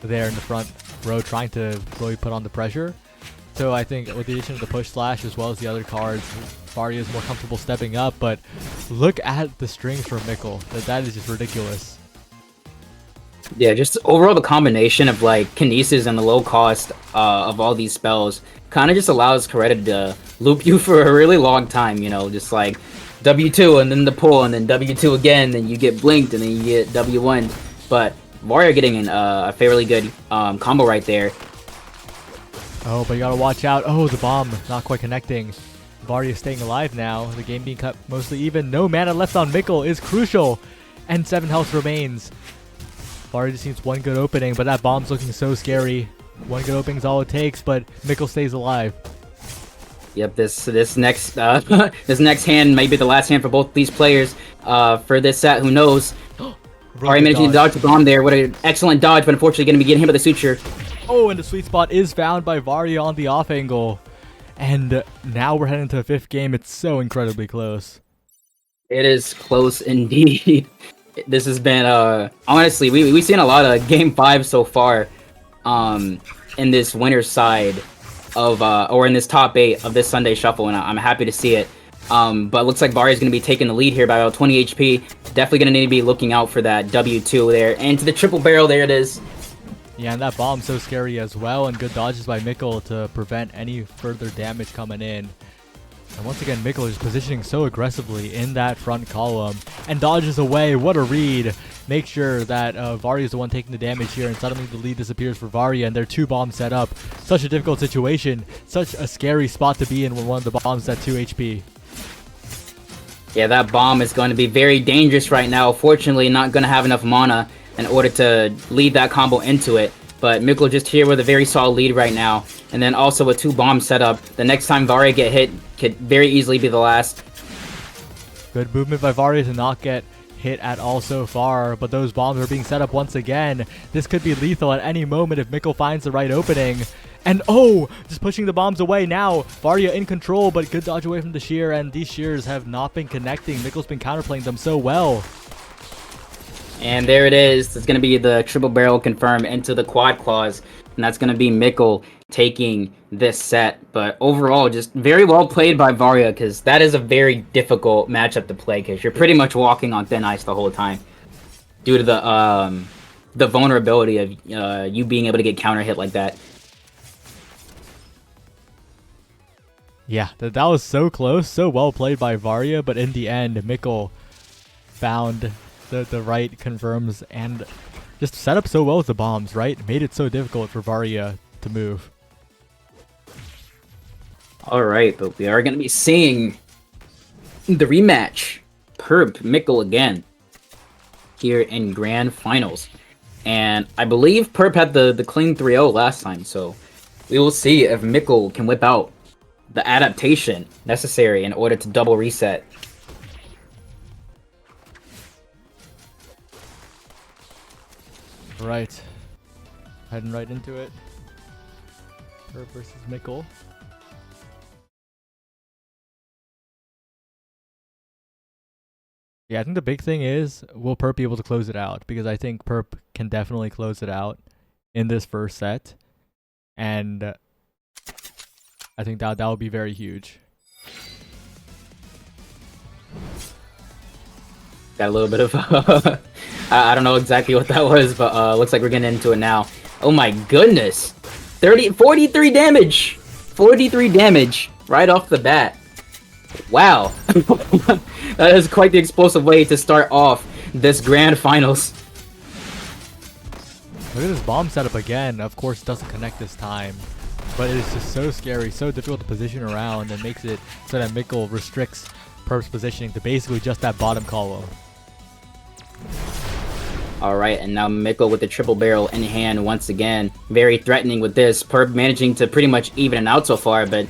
there in the front row, trying to really put on the pressure. So I think with the addition of the Push Slash as well as the other cards, Varia is more comfortable stepping up. But look at the strings from Mikkel. That is just ridiculous. Yeah, just overall the combination of like Kinesis and the low cost of all these spells kind of just allows Coretta to loop you for a really long time, you know, just like W2 and then the pull and then W2 again, then you get blinked and then you get W1. But Varia getting a fairly good combo right there. Oh, but you gotta watch out. Oh, the bomb not quite connecting. Varia staying alive now. The game being cut mostly even. No mana left on Mikkel is crucial. And 7 health remains. Varia just needs 1 good opening, but that bomb's looking so scary. 1 good opening is all it takes, but Mikkel stays alive. Yep, this next this next hand may be the last hand for both these players for this set. Who knows? Varia managing to dodge the bomb there. What an excellent dodge, but unfortunately going to be getting hit by the suture. Oh, and the sweet spot is found by Varia on the off angle. And now we're heading to the 5th game. It's so incredibly close. It is close indeed. This has been honestly, we've seen a lot of game 5 so far in this winner's side of or in this top 8 of this Sunday Shuffle, and I'm happy to see it. But it looks like Varia is going to be taking the lead here by about 20 HP. Definitely going to need to be looking out for that W2 there. And to the triple barrel, there it is. Yeah, and that bomb's so scary as well, and good dodges by Mikkel to prevent any further damage coming in. And once again, Mikkel is positioning so aggressively in that front column and dodges away. What a read. Make sure that Varia is the one taking the damage here, and suddenly the lead disappears for Varia, and there are 2 bombs set up. Such a difficult situation. Such a scary spot to be in when one of the bombs at 2 HP. Yeah, that bomb is going to be very dangerous right now. Fortunately, not going to have enough mana in order to lead that combo into it. But Mikkel just here with a very solid lead right now. And then also with 2 bombs set up. The next time Varia get hit could very easily be the last. Good movement by Varia to not get hit at all so far, but those bombs are being set up once again. This could be lethal at any moment if Mikkel finds the right opening. And oh, just pushing the bombs away now. Varia in control, but good dodge away from the shear, and these shears have not been connecting. Mikkel's been counterplaying them so well. And there it is. It's going to be the triple barrel confirm into the quad claws. And that's going to be Mikkel taking this set. But overall, just very well played by Varia, because that is a very difficult matchup to play, because you're pretty much walking on thin ice the whole time due to the vulnerability of you being able to get counter hit like that. Yeah, that was so close, so well played by Varia, but in the end, Mikkel found the right confirms and just set up so well with the bombs, right? Made it so difficult for Varia to move. Alright, but we are going to be seeing the rematch. Perp Mikkel again here in Grand Finals. And I believe Perp had the clean 3-0 last time, so we will see if Mikkel can whip out the adaptation necessary in order to double reset. Right. Heading right into it. Perp versus Mikkel. Yeah, I think the big thing is, will Perp be able to close it out? Because I think Perp can definitely close it out in this first set. And I think that would be very huge. Got a little bit of I don't know exactly what that was, but looks like we're getting into it now. Oh my goodness. 43 damage. 43 damage right off the bat. Wow. That is quite the explosive way to start off this Grand Finals. Look at this bomb setup again. Of course, it doesn't connect this time. But it is just so scary, so difficult to position around, and makes it so that Mikkel restricts Perp's positioning to basically just that bottom column. Alright, and now Mikkel with the triple barrel in hand once again. Very threatening with this. Perp managing to pretty much even it out so far, but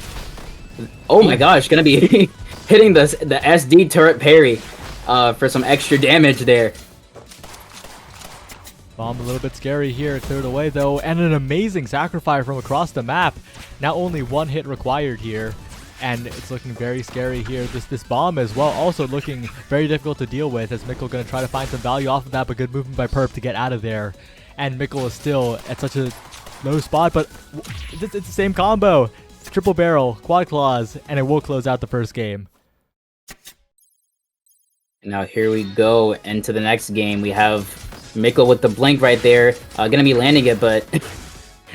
oh my gosh, gonna be hitting the SD turret parry for some extra damage there. Bomb a little bit scary here, cleared away though, and an amazing sacrifice from across the map. Now only 1 hit required here, and it's looking very scary here. This bomb as well also looking very difficult to deal with, as Mikkel gonna try to find some value off of that, but good movement by Perp to get out of there. And Mikkel is still at such a low spot, but it's the same combo. It's triple barrel, quad claws, and it will close out the first game. Now here we go into the next game. We have Mikkel with the blink right there, gonna be landing it, but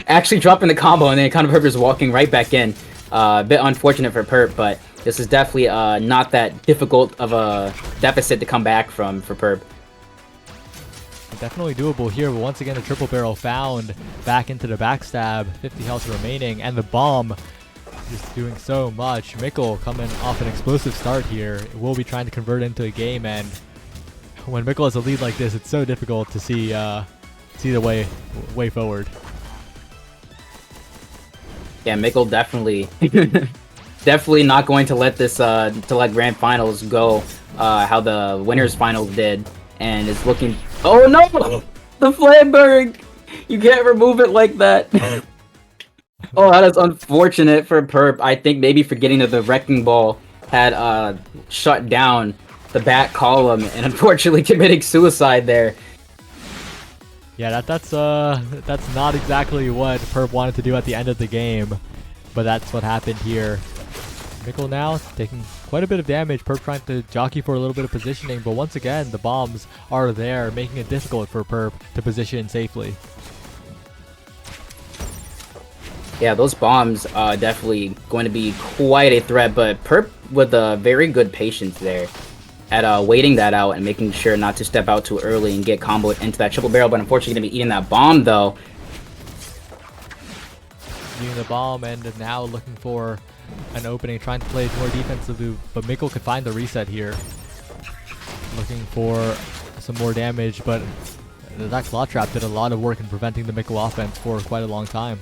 actually dropping the combo, and then kind of Perp is walking right back in. A bit unfortunate for Perp, but this is definitely not that difficult of a deficit to come back from for Perp. Definitely doable here, but once again a triple barrel found back into the backstab, 50 health remaining, and the bomb just doing so much. Mikkel coming off an explosive start here. Will be trying to convert into a game, and when Mikkel has a lead like this, it's so difficult to see the way forward. Yeah, Mikkel definitely definitely not going to let this to let Grand Finals go how the winners finals did, and is looking. Oh no, the Flamberg! You can't remove it like that. Oh, that is unfortunate for Perp. I think maybe forgetting that the Wrecking Ball had shut down the back column, and unfortunately committing suicide there. Yeah, that's not exactly what Perp wanted to do at the end of the game, but that's what happened here. Mikkel now taking quite a bit of damage. Perp trying to jockey for a little bit of positioning, but once again the bombs are there, making it difficult for Perp to position safely. Yeah, those bombs definitely going to be quite a threat, but Perp with a very good patience there at waiting that out and making sure not to step out too early and get comboed into that triple barrel, but unfortunately going to be eating that bomb though. Eating the bomb and now looking for an opening, trying to play more defensively, but Mikkel could find the reset here. Looking for some more damage, but that Claw Trap did a lot of work in preventing the Mikkel offense for quite a long time.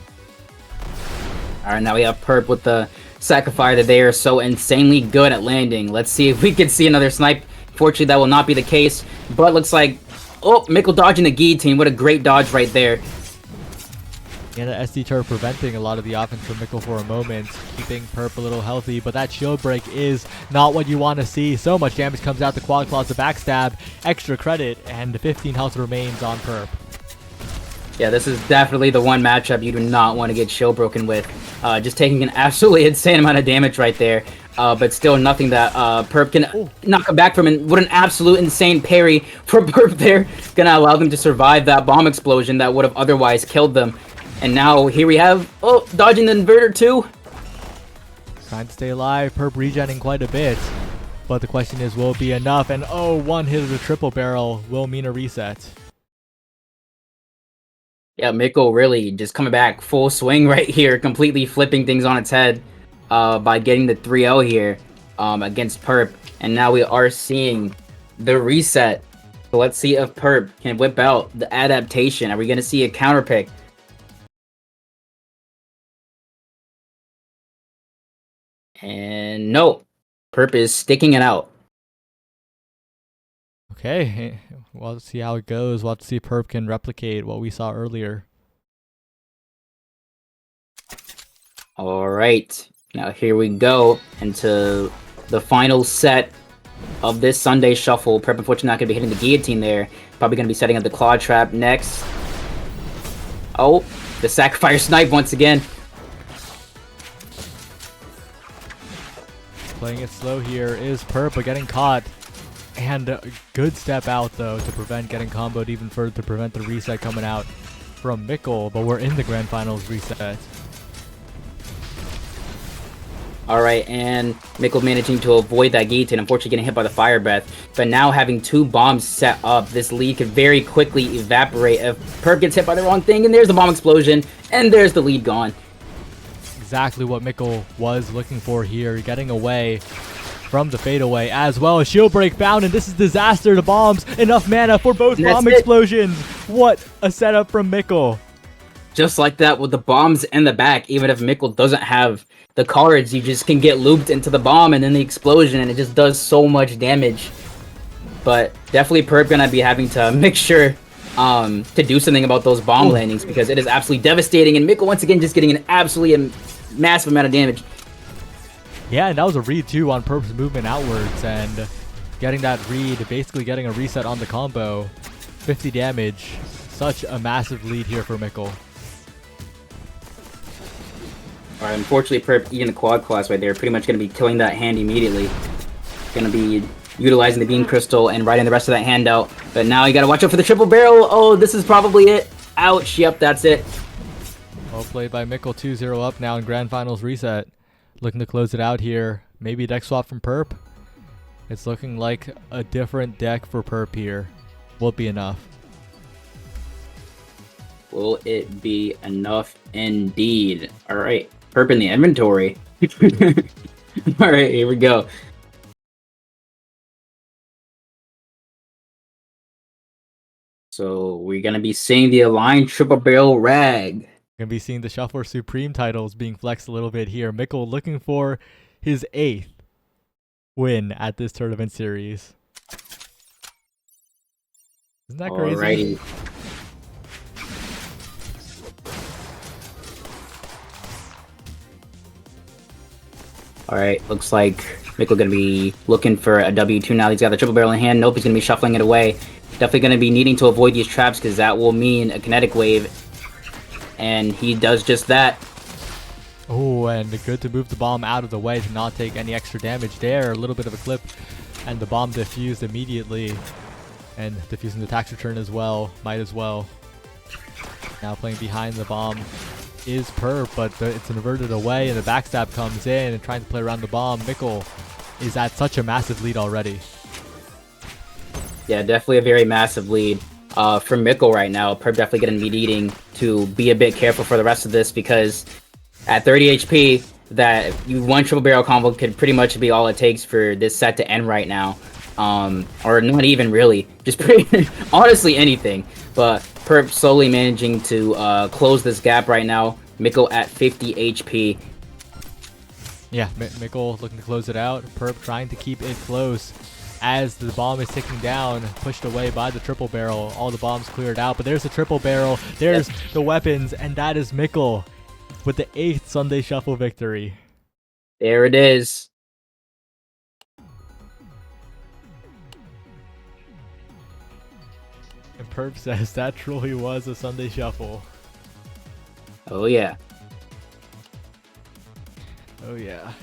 Alright, now we have Perp with the Sacrifice that they are so insanely good at landing. Let's see if we can see another snipe. Fortunately, that will not be the case, but looks like, oh, Mikkel dodging the guillotine. What a great dodge right there. Yeah, the SD turret preventing a lot of the offense from Mikkel for a moment, keeping Perp a little healthy, but that shield break is not what you want to see. So much damage comes out, the Quad Claws, the backstab, extra credit, and 15 health remains on Perp. Yeah, this is definitely the one matchup you do not want to get shield broken with. Just taking an absolutely insane amount of damage right there, but still nothing that Perp can knock him back from. And what an absolute insane parry for Perp there. Gonna allow them to survive that bomb explosion that would have otherwise killed them. And now here we have, oh, dodging the inverter too. Trying to stay alive, Perp regenning quite a bit. But the question is, will it be enough? And oh, one hit of the triple barrel will mean a reset. Yeah, Mikkel really just coming back full swing right here, completely flipping things on its head by getting the 3-0 here against Perp. And now we are seeing the reset. So let's see if Perp can whip out the adaptation. Are we going to see a counter pick? And no, Perp is sticking it out. Okay, well, let's see how it goes. We'll have to see if Perp can replicate what we saw earlier. All right, now here we go into the final set of this Sunday Shuffle. Perp unfortunately not going to be hitting the guillotine there. Probably going to be setting up the Claw Trap next. Oh, the Sacrifice Snipe once again. Playing it slow here is Perp, but getting caught. And a good step out, though, to prevent getting comboed even further, to prevent the reset coming out from Mikkel. But we're in the Grand Finals reset. Alright, and Mikkel managing to avoid that guillotine, unfortunately getting hit by the Fire Breath. But now having two bombs set up, this lead could very quickly evaporate if Perp gets hit by the wrong thing. And there's the bomb explosion, and there's the lead gone. Exactly what Mikkel was looking for here, getting away from the fadeaway as well. A shield break found, and this is disaster to bombs. Enough mana for both bomb explosions. What a setup from Mikkel. Just like that with the bombs in the back, even if Mikkel doesn't have the cards, you just can get looped into the bomb and then the explosion, and it just does so much damage. But definitely Perp gonna be having to make sure to do something about those bomb landings, because it is absolutely devastating, and Mikkel once again just getting an absolutely massive amount of damage. Yeah, and that was a read too on Perp's movement outwards, and getting that read, basically getting a reset on the combo. 50 damage. Such a massive lead here for Mikkel. Alright, unfortunately Perp eating the Quad Class right there, pretty much going to be killing that hand immediately. Going to be utilizing the Beam Crystal and riding the rest of that hand out. But now you got to watch out for the triple barrel. Oh, this is probably it. Ouch, yep, that's it. Well played by Mikkel, 2-0 up now in Grand Finals reset. Looking to close it out here. Maybe a deck swap from Perp. It's looking like a different deck for Perp here. Will it be enough? Will it be enough indeed? Alright, Perp in the inventory. Alright, here we go. So we're going to be seeing the Aligned Triple Barrel Rag. Gonna be seeing the Shuffler Supreme titles being flexed a little bit here. Mikkel looking for his 8th win at this tournament series. Isn't that crazy? Alrighty. Alright, looks like Mikkel gonna be looking for a W2 now. He's got the triple barrel in hand. Nope, he's gonna be shuffling it away. Definitely gonna be needing to avoid these traps, because that will mean a kinetic wave. And he does just that. Oh, and good to move the bomb out of the way to not take any extra damage there. A little bit of a clip, and the bomb diffused immediately. And diffusing the tax return as well. Might as well. Now playing behind the bomb. is Perp, but it's inverted away, and the backstab comes in and trying to play around the bomb. Mikkel is at such a massive lead already. Yeah, definitely a very massive lead for Mikkel right now. Perp definitely going to be needing to be a bit careful for the rest of this, because at 30 HP, that one triple barrel combo could pretty much be all it takes for this set to end right now. Or not even really, just honestly anything. But Perp slowly managing to close this gap right now. Mikkel at 50 HP. Yeah, Mikkel looking to close it out. Perp trying to keep it close as the bomb is ticking down, pushed away by the triple barrel. All the bombs cleared out, but there's the triple barrel, there's the weapons, and that is Mikkel with the 8th Sunday Shuffle victory. There it is. And Perp says that truly was a Sunday Shuffle. Oh yeah. Oh yeah.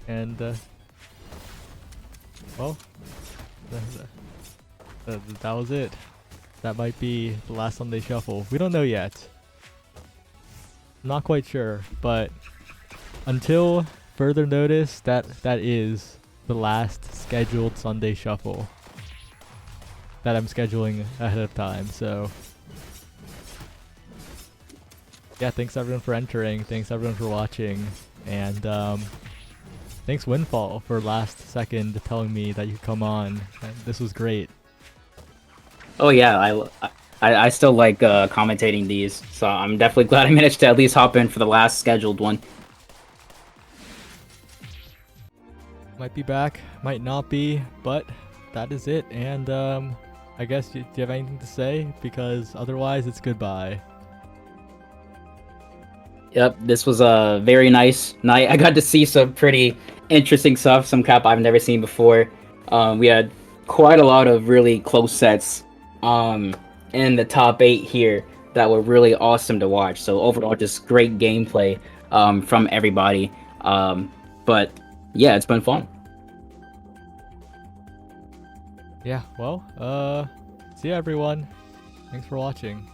And well, that was it. That might be the last Sunday Shuffle. We don't know yet. Not quite sure, but until further notice, that is the last scheduled Sunday Shuffle that I'm scheduling ahead of time. So yeah, thanks everyone for entering. Thanks everyone for watching, and thanks Windfall for last second telling me that you could come on. This was great. Oh yeah, I still like commentating these, so I'm definitely glad I managed to at least hop in for the last scheduled one. Might be back, might not be, but that is it. And I guess, do you have anything to say? Because otherwise it's goodbye. Yep, this was a very nice night. I got to see some pretty interesting stuff, some cap I've never seen before. We had quite a lot of really close sets in the top 8 here that were really awesome to watch. So overall, just great gameplay from everybody. But yeah, it's been fun. Yeah, well, see ya everyone. Thanks for watching.